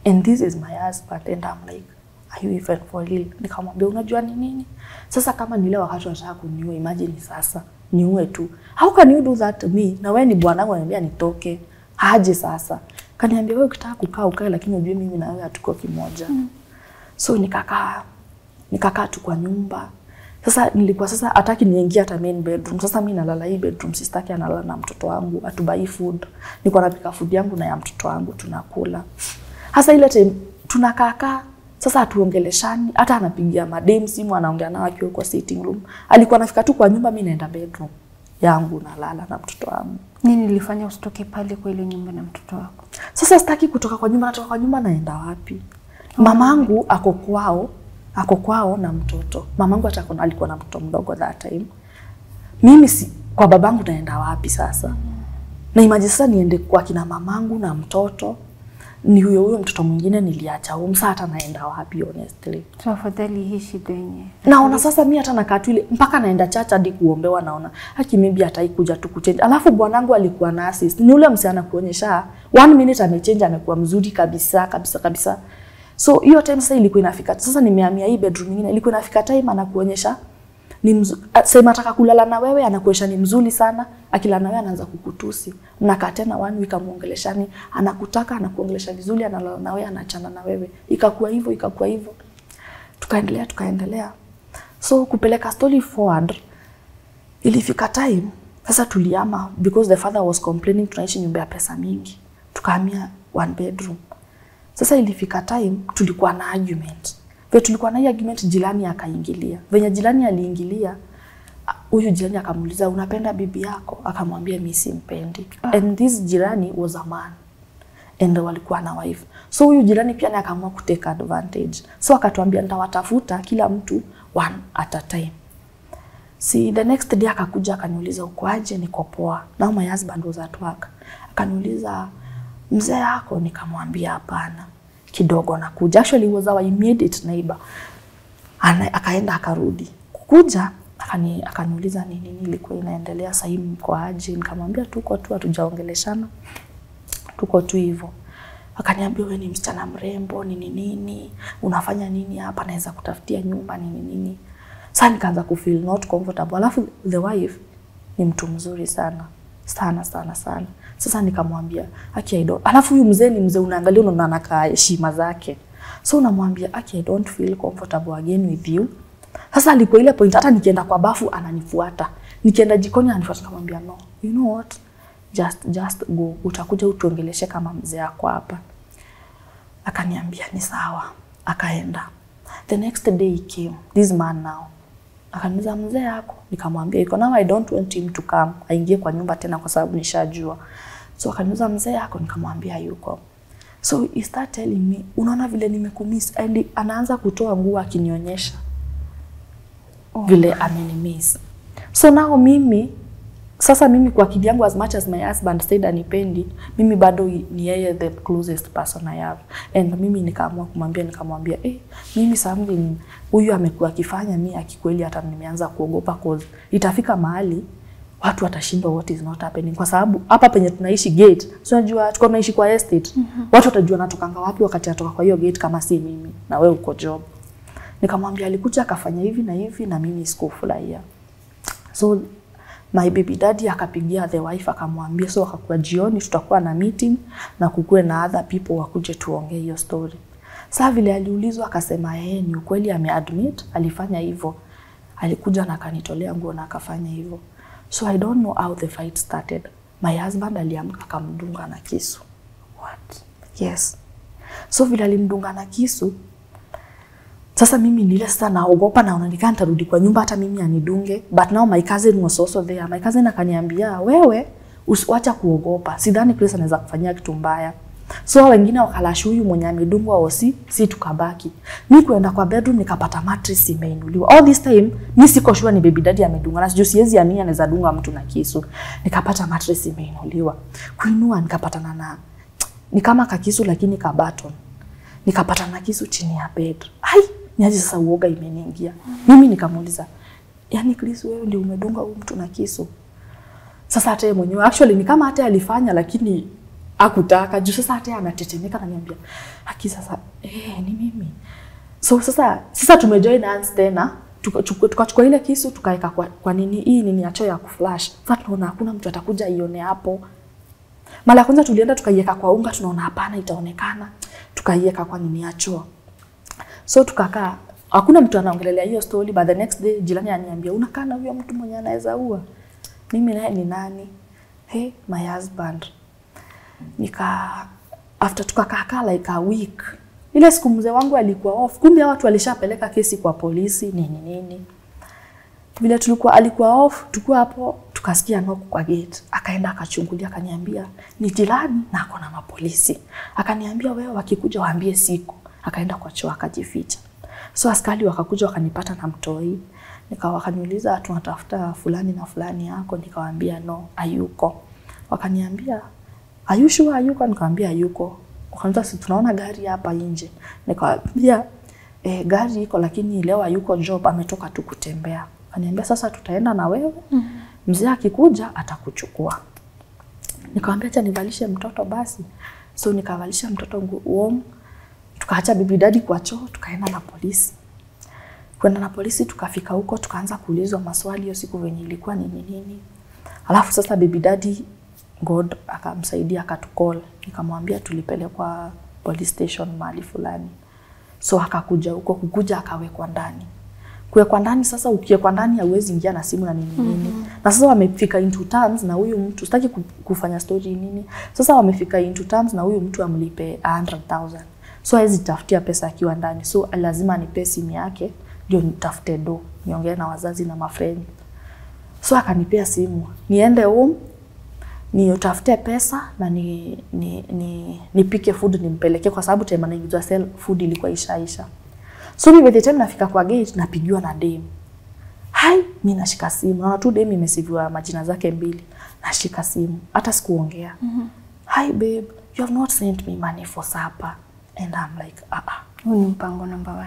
And this is my husband and I'm like are you even for real? Nikamwambia unajua ni nini? Sasa kama nile wakati nataka kuniua imagine sasa niue tu. How can you do that to me? Na wewe ni bwanangu ananiambia nitoke. Aje sasa. Kaniambia wewe ukitaka kukaa ukae lakini ujue mimi na wewe hatuko kimoja. So nikakaa tu kwa nyumba. Sasa nilikuwa sasa hataki niingie hata main bedroom. Sasa mimi nalala hii bedroom, sistaki analala na mtoto wangu, atubai food. Niko napika food yangu na ya mtoto wangu tunakula. Sasa ile time tunakaa sasa atuongeleshani, hata anapigia madem simu anaongea nao akiwa kwa sitting room. Alikuwa anafika tu kwa nyumba mimi naenda bedroom yangu nalala na mtoto wangu. Nini nilifanya usitoke pale kwa ile nyumba na mtoto wako? Sasa sitaki kutoka kwa nyumba, natoka kwa nyumba naenda wapi? Mamangu ako kwao na mtoto. Mamangu alikuwa na mtoto mdogo that time. Mimi kwa babangu naenda wapi sasa? Na imagine sasa niende kwa kina mamangu na mtoto. ni huyo mtoto mwingine niliacha msa hata naenda wapi honestly. So afadhali hii shida yenyewe. Naona sasa mimi hata nakaa tu ile mpaka naenda church hadi kuombewa naona haki maybe ataikuja tu kuchange. Alafu bwanangu alikuwa na assist. Ni ule msichana kuonyesha 1 minute amechange amekuwa mzuri kabisa. So hiyo time sasa ilikuwa inafika. Sasa nimehamia hii bedroom nyingine ilikuwa inafika time anakuonyesha ni sema nataka kulala na wewe anakuonyesha ni mzuri sana, akila na wewe anaanza kukutusi. Mnakaa tena 1 week amuongeleshani, anakutaka anakuongelesha vizuri, analala na wewe anachana na wewe. Ikakuwa hivyo. Tukaendelea. So kupeleka story forward ilifika time sasa tuliama because the father was complaining tunaishi nyumba ya pesa mingi. Tukahamia 1 bedroom. Sasa ilifika time tulikuwa na argument. Tulikuwa na argument, jirani akaingilia. Venye jirani aliingilia, huyu jirani akamuuliza unapenda bibi yako? Akamwambia mimi simpendi. And this jirani was a man. And walikuwa na wife. So huyu jirani pia akaamua kutake advantage. So akatuambia nitawatafuta kila mtu 1 at a time. See, the next day akakuja akaniuliza uko aje? Niko poa. Now my husband was at work. Akaniuliza mzee yako? Nikamwambia hapana. Kidogo nakuja. Actually was our immediate neighbor. Akaenda akarudi. Kukuja akaniuliza nini ilikuwa inaendelea sasa hivi mko aje? Nikamwambia tuko tu hatujaongeleshana. Tuko tu hivyo. Akaniambia wewe ni msichana mrembo nini unafanya nini hapa, naweza kutafutia nyumba nini. Sasa nikaanza ku feel not comfortable. Alafu the wife ni mtu mzuri sana. Sasa nikamwambia I don't. Alafu huyu mzee ni mzee unaangalia unaona anakaa heshima zake. So unamwambia I don't feel comfortable again with you. Sasa alikuwa ile point hata nikienda kwa bafu ananifuata. Nikienda jikoni ananifuata, nikamwambia no. You know what? Just go. Utakuja utuongeleshe kama mzee wako hapa. Akaniambia ni sawa. Akaenda. The next day he came. This man now. Akaniuliza mzee wako? Nikamwambia iko. Now I don't want him to come. Aingie kwa nyumba tena kwa sababu nishajua. So akaniuliza mzee wako? Nikamwambia yuko. So he start telling me, unaona vile nimekumiss, and anaanza kutoa nguo akinionyesha. Vile amenimiss. So now mimi kwa akili yangu, as much as my husband said anipendi, mimi bado ni yeye the closest person I have. And mimi nikaamua kumwambia mimi something huyu amekuwa akifanya mimi akikweli hata nimeanza kuogopa cause itafika mahali watu watashindwa what is not happening, kwa sababu hapa penye tunaishi gate, so unajua tuko tunaishi kwa estate. Watu watajua natokanga wapi wakati atoka kwa hiyo gate kama si mimi na wewe uko job. Nikamwambia alikuja akafanya hivi na mimi sikufurahia. So my baby daddy akapigia the wife akamwambia, so akakuwa jioni tutakuwa na meeting na kukue na other people wakuje tuongee hiyo story. Sasa vile aliulizwa akasema ni ukweli ameadmit alifanya hivyo. Alikuja na akanitolea nguo na akafanya hivyo. So I don't know how the fight started. My husband aliamka akamdunga na kisu. What? Yes. So vile alimdunga na kisu, sasa mimi nile sasa naogopa na unaonekana nitarudi kwa nyumba hata mimi anidunge. But now my cousin was also there. My cousin akaniambia wewe usiacha kuogopa. Sidhani Chris anaweza kufanyia kitu mbaya. So wengine wakalashu huyu mwenye amedungwa si tukabaki. Mimi kuenda kwa bedroom nikapata mattress imeinuliwa. All this time mimi siko sure ni baby daddy amedunga. Na sijui siwezi amini anaweza dunga mtu na kisu. Nikapata mattress imeinuliwa. Kuinua nikapatana na ni kama kakisu lakini ka baton. Nikapata na kisu chini ya bed. Niaje sasa uoga imeniingia. Mimi nikamuuliza, yani Chris wewe ndio umedunga huyu mtu na kisu? Sasa hata yeye mwenyewe actually ni kama hata alifanya lakini hakutaka. Juu sasa hata anatetemeka na niambia, "Haki sasa ni mimi." So sasa tumejoin hands tena, tukachukua ile kisu tukaeka kwa nini hii nini acho ya kuflash. Sasa tunaona hakuna mtu atakuja ione hapo. Mara kwanza tulienda tukaiweka kwa unga, tunaona hapana itaonekana. Tukaiweka kwa nini acho. So tukakaa, hakuna mtu anaongelelea hiyo story. But the next day jirani ananiambia unakaa na huyo mtu mwenye anaweza ua. Mimi naye ni nani? My husband. After tukakaa like a week. Ile siku mzee wangu alikuwa off. Kumbe watu walishapeleka kesi kwa polisi nini. Vile alikuwa off, tukua hapo tukasikia knock kwa gate. Akaenda akachungulia akaniambia ni jirani na ako na mapolisi. Akaniambia wewe wakikuja waambie siku. Akaenda kwa choo akajificha. So askari wakakuja wakanipata na mtoi. Wakaniuliza tunatafuta fulani na fulani yako, nikawaambia no, hayuko. Wakaniambia are you sure hayuko? Nikamwambia hayuko. Kwanza si tunaona gari hapa nje. Nikamwambia gari iko lakini leo hayuko job, ametoka tu kutembea. Akaniambia sasa tutaenda na wewe. Mzee akikuja atakuchukua. Nikamwambia acha nivalishe mtoto basi. So nikavalisha mtoto nguo. Tukaacha bibi daddy kwa choo, tukaenda na polisi. Kwenda na polisi tukafika huko, tukaanza kuulizwa maswali hiyo siku venye ilikuwa nini. Alafu sasa bibi daddy God akamsaidia akatukol. Nikamwambia tulipelekwa police station mahali fulani. So akakuja huko, kukuja akawekwa ndani. Kuwekwa ndani sasa ukiwekwa ndani hauwezi ingia na simu na nini. Na sasa wamefika into terms na huyu mtu, sitaki kufanya story nini. Sasa wamefika into terms na huyu mtu amlipe 100,000. So hawezi tafutia pesa akiwa ndani. So lazima nipe simu yake ndio nitafute do, niongee na wazazi na mafriend. So akanipea simu. Niende home, nitafute pesa na nipike food nimpeleke kwa sababu time anaingiza sell food ilikuwa ishaisha. So mimi by the time nafika kwa gate napigiwa na dem. Hai, mimi nashika simu. Na tu dem imesiviwa majina zake 2. Nashika simu, hata sikuongea. Hi babe, you have not sent me money for supper. And I'm like, Huu ni mpango number 1.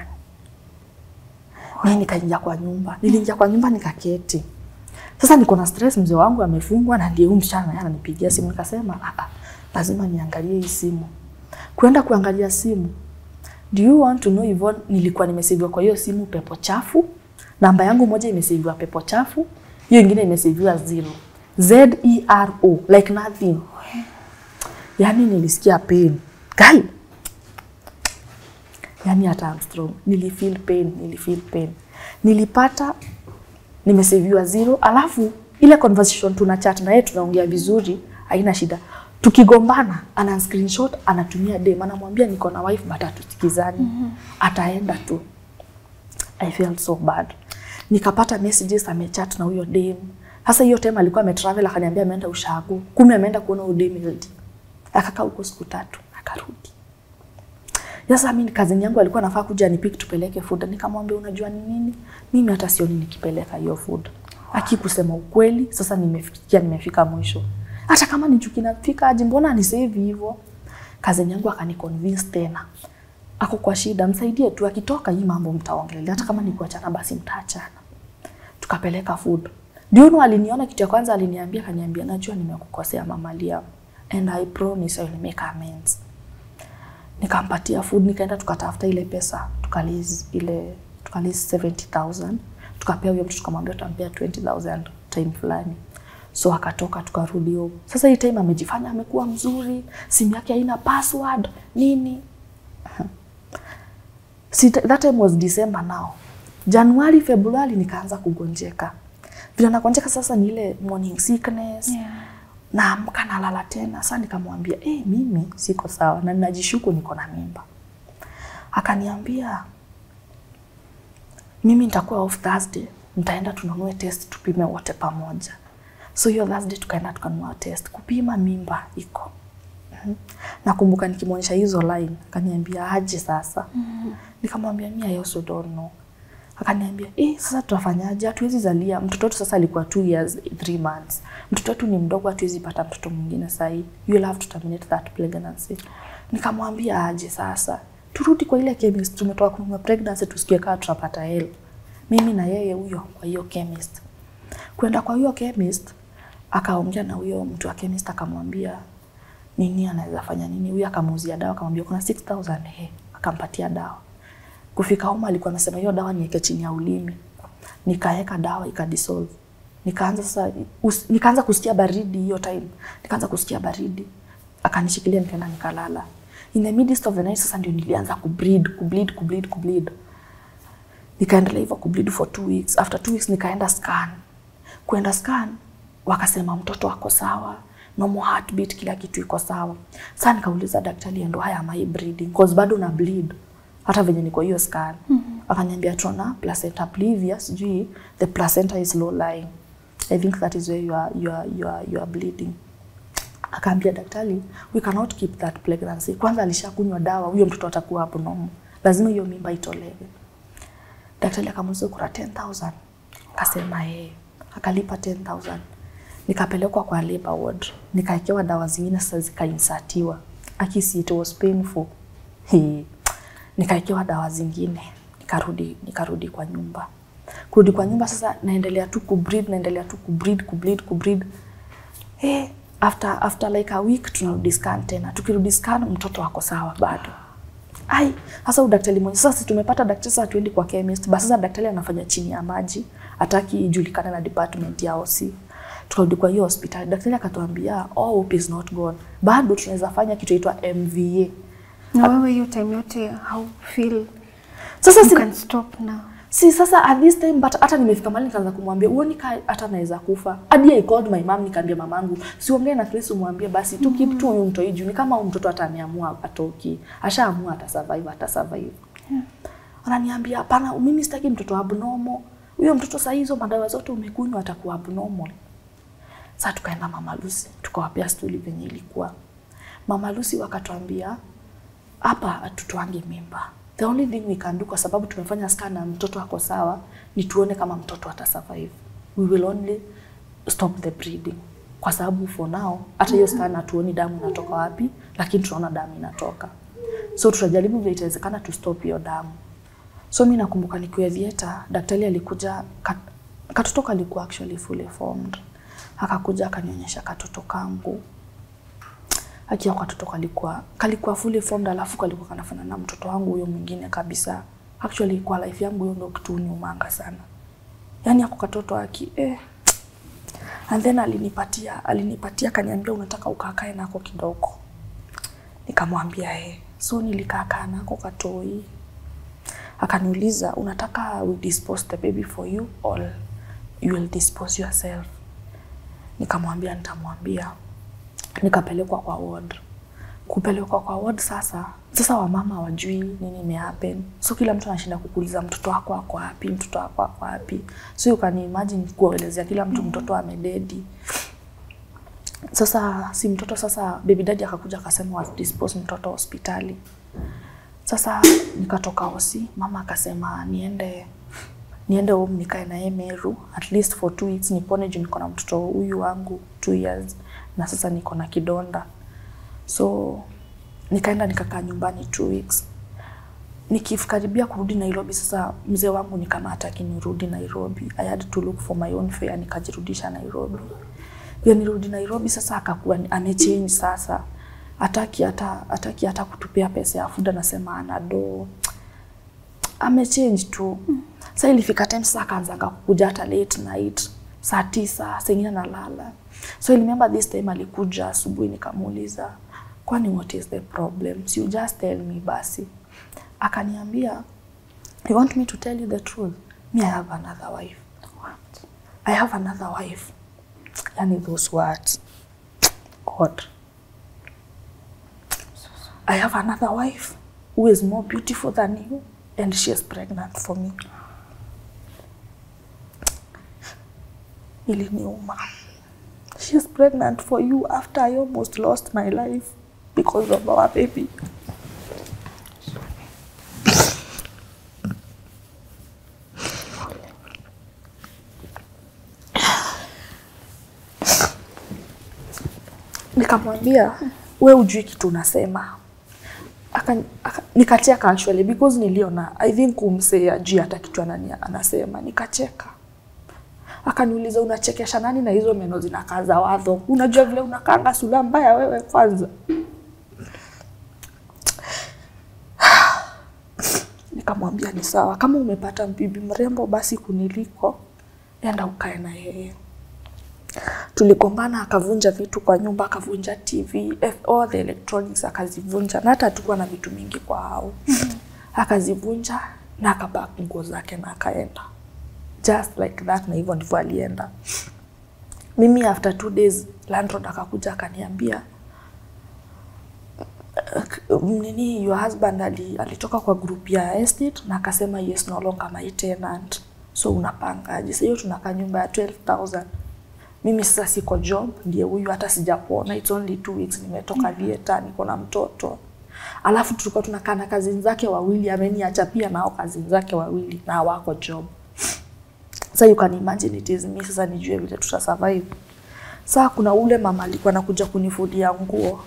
Mimi nikaingia kwa nyumba. Niliingia kwa nyumba nikaketi. Sasa niko na stress, mzee wangu amefungwa na ndiye msichana naye ananipigia simu. Nikasema lazima niangalie hii simu. Kwenda kuangalia simu. Do you want to know Yvonne, nilikuwa nimeseviwa kwa hiyo simu pepo chafu. Namba yangu moja imeseviwa pepo chafu, hiyo nyingine imeseviwa 0. ZERO like nothing. Yani nilisikia pain. Guy. Yani hata I'm strong. Nilifeel pain. Nilipata nimeseviwa 0, alafu ile conversation tunachat na yeye tunaongea vizuri, haina shida. Tukigombana ana screenshot anatumia dem, anamwambia niko na wife but hatusikizani. Ataenda tu. I felt so bad. Nikapata messages amechat na huyo dem. Sasa hiyo time alikuwa ametravel akaniambia ameenda ushago. Kumbe ameenda kuona huyo dem. Akakaa huko siku 3 akarudi. Sasa mimi cousin yangu alikuwa anafaa kuja nipick tupeleke food. Nikamwambia unajua ni nini? Mimi hata sioni nikipeleka hiyo food. Akikusema ukweli, sasa nimefika mwisho. Hata kama nichuki nafika aje, mbona anisave hivyo? Cousin yangu akaniconvince tena. Ako kwa shida, msaidie tu, akitoka hii mambo mtaongelea. Hata kama ni kuachana basi mtaachana. Tukapeleka food. Ndio aliniona kitu ya kwanza kaniambia najua nimekukosea Mama Liam and I promise I will make amends. Nikampatia food, nikaenda tukatafuta ile pesa, tukalize 70,000. Tukapea huyo mtu tukamwambia tutampea 20,000 time fulani. So akatoka tukarudi huko. Sasa hii time amejifanya amekuwa mzuri, simu yake haina password, nini? That time was December now. January, February nikaanza kugonjeka. Vile nagonjeka sasa ni ile morning sickness. Naamka nalala tena. Sasa nikamwambia, mimi siko sawa na ninajishuku niko na mimba. Akaniambia, mimi nitakuwa off Thursday, nitaenda tununue test tupime wote pamoja. So hiyo Thursday tukaenda tukanunua test kupima mimba iko. Nakumbuka nikimwonyesha hizo line, akaniambia aje sasa. Nikamwambia mimi I also don't know. Akaniambia, sasa tutafanyaje? Hatuwezi zalia. Mtoto wetu sasa alikuwa 2 years 3 months. Mtoto wetu ni mdogo, hatuwezi pata mtoto mwingine sasa. You will have to terminate that pregnancy. Nikamwambia aje sasa. Turudi kwa ile chemist, tumetoka kununua pregnancy tusikie kama tutapata help. Mimi na yeye huyo kwa hiyo chemist. Kwenda kwa hiyo chemist, akaongea na huyo mtu wa chemist akamwambia nini anaweza fanya nini. Huyo akamuuzia dawa, akamwambia kuna 6,000 akampatia dawa. Kufika home alikuwa anasema hiyo dawa niweke chini ya ulimi. Nikaeka dawa ikadissolve. Nikaanza kusikia baridi hiyo time. Nikaanza kusikia baridi. Akanishikilia nikaenda nikalala. In the midst of the night sasa ndio nilianza kubleed. Nikaendelea hivyo kubleed for 2 weeks. After 2 weeks nikaenda scan. Kwenda scan wakasema mtoto wako sawa, normal heartbeat, kila kitu iko sawa. Sasa nikauliza daktari, ndo haya am I bleeding? Cause bado na bleed. Hata venye niko hiyo scan. Akaniambia tuna placenta previa, sijui the placenta is low lying. I think that is where you are bleeding. Akaambia daktari, we cannot keep that pregnancy. Kwanza alishakunywa dawa, huyo mtoto atakuwa hapo normal. Lazima hiyo mimba itolewe. Daktari akamuuliza kuna 10,000. Akasema akalipa 10,000. Nikapelekwa kwa labor ward. Nikaekewa dawa zingine sasa zikainsatiwa. akisi it was painful. Nikaekewa dawa zingine, nikarudi kwa nyumba. Kurudi kwa nyumba sasa naendelea tu kubreed. After like a week tunarudi scan tena. Tukirudi scan mtoto wako sawa bado. Sasa daktari mwenye sasa tumepata daktari sasa tuendi kwa chemist. Basi sasa daktari anafanya chini ya maji, hataki ijulikane na department ya OC. Tukarudi kwa hiyo hospitali. Daktari akatuambia, hope is not gone. Bado tunaweza fanya kitu inaitwa MVA. Na wewe hiyo time yote how feel sasa you can stop now? Sasa at this time but hata nimefika mahali nikaanza kumwambia uone hata naweza kufa. Hadi I called my mom nikamwambia mamangu, siongee na Chris umwambie basi tu keep tu huyu mtoto juu ni kama huyu mtoto atameamua atoki. Ashaamua atasurvive. Ananiambia hapana, mimi sitaki mtoto abnormal. Huyo mtoto saa hizo madawa zote umekunywa atakuwa abnormal. Sasa tukaenda Mama Lucy, tukawapia story venye ilikuwa. Mama Lucy wakatuambia hapa atutoange mimba. The only thing we can do kwa sababu tumefanya scan na mtoto wako sawa ni tuone kama mtoto atasurvive. We will only stop the breeding. Kwa sababu for now hata hiyo scan hatuoni damu inatoka wapi, lakini tunaona damu inatoka. So tutajaribu vile itawezekana to stop hiyo damu. So mimi nakumbuka nikiwa theater, daktari alikuja katoto kalikuwa actually fully formed. Akakuja akanionyesha katoto kangu. Akia katoto kalikuwa fully formed, alafu kalikuwa kanafanana na mtoto wangu huyo mwingine kabisa. Actually kwa life yangu hiyo ndio kitu uniumanga sana. Yaani ako katoto and then alinipatia kaniambia unataka ukakae nako kidogo. Nikamwambia so nilikaa nako katoi. Akaniuliza unataka we dispose the baby for you or you will dispose yourself. Nikamwambia nitamwambia. Nikapelekwa kwa ward. Kupelekwa kwa ward sasa wamama hawajui nini imehappen. So kila mtu anashinda kukuuliza mtoto wako ako wapi. So you can imagine kuelezea kila mtu mtoto amededi. Sasa si mtoto sasa baby daddy akakuja akasema wa dispose mtoto hospitali. Sasa nikatoka hosi, mama akasema niende home nikae na yeye Meru at least for 2 weeks nipone juu niko na mtoto huyu wangu 2 years na sasa niko na kidonda. So nikaenda nikakaa nyumbani 2 weeks. Nikifikaribia kurudi Nairobi sasa mzee wangu nikamata kinirudi Nairobi. I had to look for my own fare nikajirudisha Nairobi. Pia nirudi Nairobi sasa akakuwa amechange sasa. Hataki hata kutupia pesa ya food anasema anado. Amechange tu. Sasa ilifika time sasa akaanza kukuja hata late night. Saa 9 sengine nalala. So I remember this time alikuja asubuhi nikamuuliza, kwani what is the problem? So you just tell me basi. Akaniambia, you want me to tell you the truth? Me, I have another wife. What? I have another wife. Yani those words. God. I have another wife who is more beautiful than you and she is pregnant for me. Iliniuma. She is pregnant for you after I almost lost my life because of our baby. Nikamwambia, wewe hujui kitu unasema. Nikacheka actually because niliona I think kumsea hajui hata kitu anasema. Nikacheka. Akaniuliza unachekesha nani na hizo meno zinakaza wadho? Unajua vile unakaanga sura mbaya wewe kwanza. Nikamwambia ni sawa, kama umepata bibi mrembo basi kuniliko enda ukae na yeye. Tuligombana, akavunja vitu kwa nyumba, akavunja TV, all the electronics akazivunja, na hata hatukuwa na vitu mingi kwa hao. Akazivunja na akabaki nguo zake na akaenda. Just like that, na hivyo ndivyo alienda. Mimi after 2 days landlord akakuja akaniambia, your husband alitoka kwa group ya estate na akasema yes no longer my tenant. So unapangaje? Sasa hiyo tunakaa nyumba ya 12,000. Mimi sasa siko job, ndiye huyu hata sijapona. It's only 2 weeks nimetoka theater, niko na mtoto. Alafu tulikuwa tunakaa na cousins zake wawili, ameniacha pia nao cousins zake wawili na wako job. So you can imagine it is me sasa nijue vile tutasurvive. Sasa kuna ule mama alikuwa anakuja kunifulia nguo.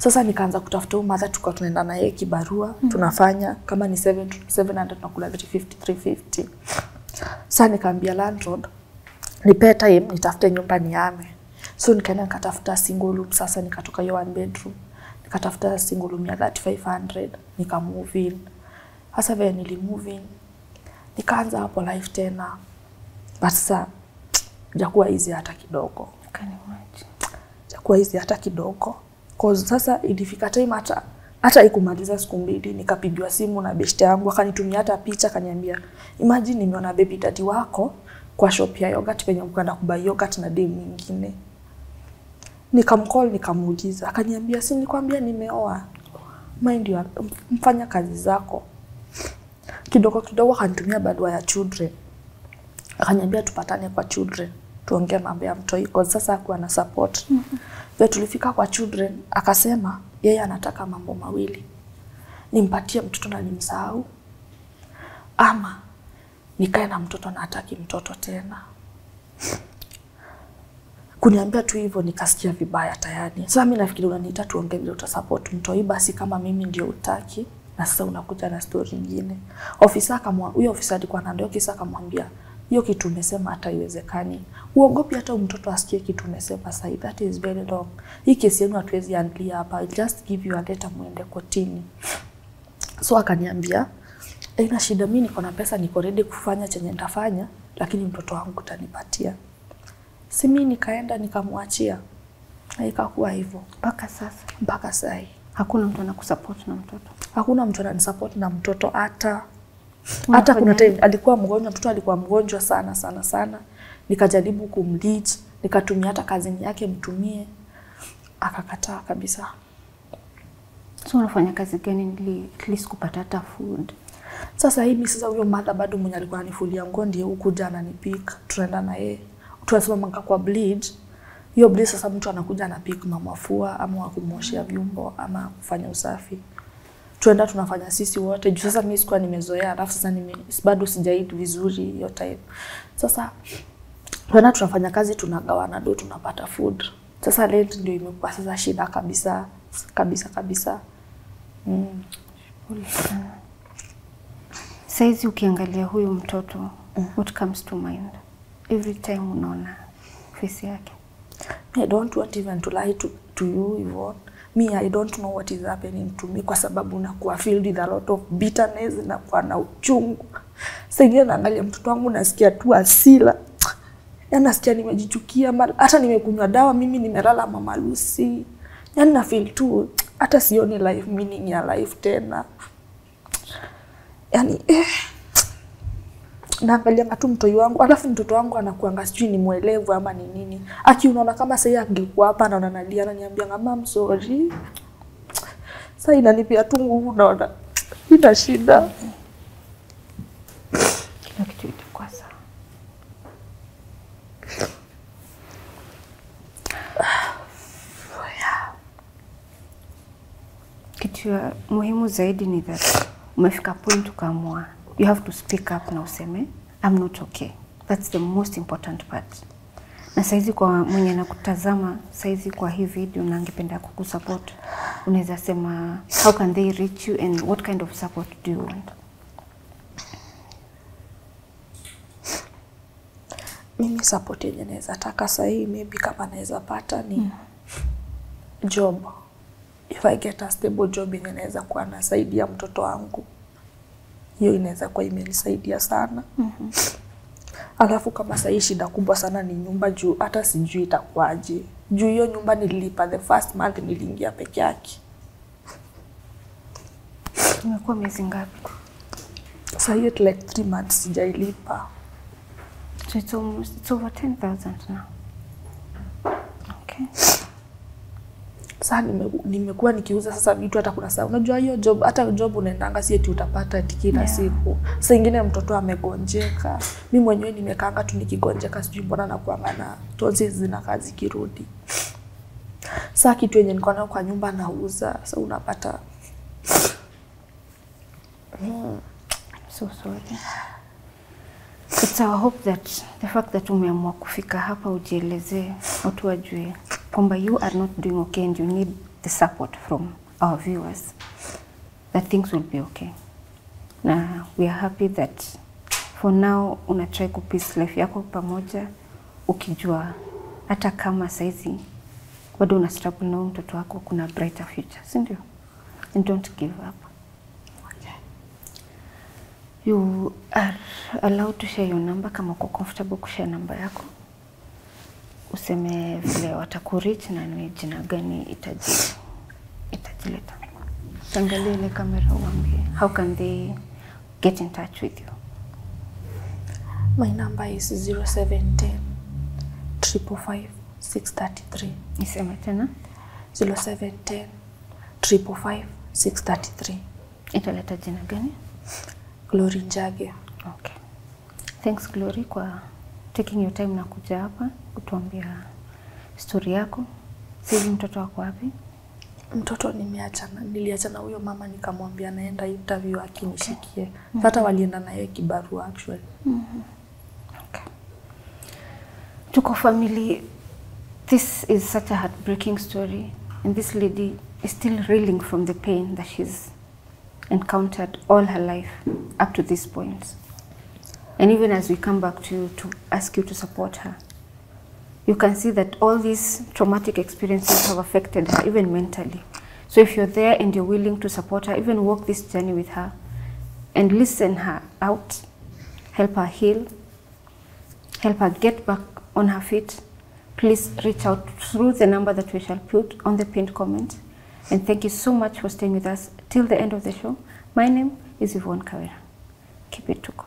Sasa nikaanza kutafuta mother, tukawa tunaenda na yeye kibarua, tunafanya kama ni 700 tunakula 350. Sasa nikaambia landlord nipe time nitafute nyumba nihame. So nikaenda nikatafuta single room. Sasa nikatoka hiyo 1 bedroom nikatafuta single room ya 3500 nika move in. Sasa vile nilimove in nikaanza hapo life tena, but sasa jakuwa easy hata kidogo. Jakuwa easy hata kidogo. Cause sasa ilifika time hata ikumaliza siku 2 nikapigiwa simu na beshte yangu, akanitumia hata picha, akaniambia imagine nimeona baby daddy wako kwa shop ya yogurt penye mkwenda kubai yogurt na dem mwingine. Nikamcall nikamuuliza, akaniambia si nikwambia nimeoa. Mind you, mfanya kazi zako. Kidogo akanitumia barua ya children. Akaniambia tupatane kwa children, tuongee mambo ya mtoi, kwa sasa hakuwa na support. Vile tulifika kwa children, akasema yeye anataka mambo mawili. Nimpatie mtoto na nimsahau, ama nikae na mtoto na hataki mtoto tena. Kuniambia tu hivyo nikasikia vibaya tayari. Sasa mimi nafikiri unaniita tuongee vile utasupport mtoi, basi kama mimi ndio utaki na sasa unakuja na story nyingine. Ofisa huyo ofisa alikuwa anaambia kisa, akamwambia hiyo kitu umesema hata iwezekani. Uogopi hata mtoto asikie kitu umesema sasa. That is very wrong. Hii kesi yenu hatuwezi handle hapa. I'll just give you a letter muende kotini. So akaniambia haina shida, mimi niko na pesa, niko ready kufanya chenye nitafanya, lakini mtoto wangu utanipatia. Si mimi nikaenda nikamwachia. Na ikakuwa hivyo mpaka sasa. Mpaka sasa Hakuna mtu anakusupport na mtoto. Hakuna mtu ananisupport na mtoto hata kuna time alikuwa mgonjwa, mtoto alikuwa mgonjwa sana. Nikajaribu kumlead, nikatumia hata kazini yake mtumie, akakataa kabisa. So unafanya kazi gani ili at least kupata hata food? Sasa hivi huyo mother bado mwenye alikuwa anifulia nguo ndiye huku jana nipika. Tunaenda na yeye. Tunasema kwa bleed. Hiyo bleed sasa mtu anakuja anapika mafua ama kumuoshia vyombo ama kufanya usafi. Tuenda tunafanya sisi wote. Juu sasa mimi sikuwa nimezoea, alafu sasa bado sijaeat vizuri hiyo time. Sasa tuenda tunafanya kazi, tunagawana do, tunapata food. Sasa rent ndio imekuwa sasa shida kabisa. Saizi ukiangalia huyu mtoto, what comes to mind every time unaona face yake? I don't want even to lie to you, Yvonne. Me, I don't know what is happening to me, kwa sababu nakuwa filled with a lot of bitterness na kwa na uchungu. Sasa ingine naangalia mtoto wangu nasikia tu hasira. Yaani nasikia nimejichukia, hata nimekunywa dawa, mimi nimelala Mama Lucy. Yaani na feel tu hata sioni life meaning ya life tena. Yaani naangalia tu mtoto wangu, alafu mtoto wangu anakuanga sijui ni muelevu ama ni nini. Unaona kama sasa angekuwa hapa na ananiambia ngama I'm sorry. Sasa inanipia tu nguvu, naona ina shida. Kila kitu itakuwa sawa. Kitu ya muhimu zaidi ni that umefika point ukaamua you have to speak up na useme I'm not okay. That's the most important part. Na saizi kwa mwenye nakutazama saizi kwa hii video na angependa kukusupport, unaweza sema how can they reach you and what kind of support do you want? Mimi support yenye naweza taka sasa hii maybe kama naweza pata ni job. If I get a stable job yenye naweza kuwa nasaidia mtoto wangu, hiyo inaweza kuwa imenisaidia sana. Alafu kama sasa shida kubwa sana ni nyumba, juu hata sijui itakuaje. Juu hiyo nyumba nililipa the first month, niliingia peke yake. Imekuwa miezi ngapi? Sasa hiyo like 3 months sijailipa. So it's over 10,000 now. Okay. Sasa nimekuwa nikiuza sasa vitu, hata kuna saa unajua hiyo job, hata job unaendanga si eti utapata kila siku. Sasa ingine mtoto amegonjeka, mimi mwenyewe nimekaanga tu nikigonjeka, sijui mbona nakuanga na tonsils zina kazi kirudi. Sasa kitu yenye niko nayo kwa nyumba nauza, sasa unapata so sorry. It's our hope that the fact that umeamua kufika hapa ujielezee, watu wajue kwamba you are not doing okay and you need the support from our viewers that things will be okay. Na we are happy that for now una try ku piece life yako pamoja, ukijua hata kama saizi bado una struggle na mtoto wako, kuna brighter future, si ndio? And don't give up. Okay. You are allowed to share your number kama uko comfortable kushare number yako. Useme vile watakureach na ni jina gani itajileta. Angalia ile kamera uambie, how can they get in touch with you? My number is 0710 555 633. Niseme tena? 0710 555 633. Italeta jina gani? Glory Njage. Okay. Thanks Glory kwa taking your time na kuja hapa kutuambia story yako. Sisi mtoto wako wapi? Mtoto niliachana huyo mama, nikamwambia naenda interview akinishikie. Hata walienda na yeye kibarua actually. Okay. Tuko family, this is such a heartbreaking story, and this lady is still reeling from the pain that she's encountered all her life up to this point. And even as we come back to you to ask you to support her, you can see that all these traumatic experiences have affected her, even mentally. So if you're there and you're willing to support her, even walk this journey with her and listen her out, help her heal, help her get back on her feet, please reach out through the number that we shall put on the pinned comment. And thank you so much for staying with us till the end of the show. My name is Yvonne Kawira. Keep it Tuko.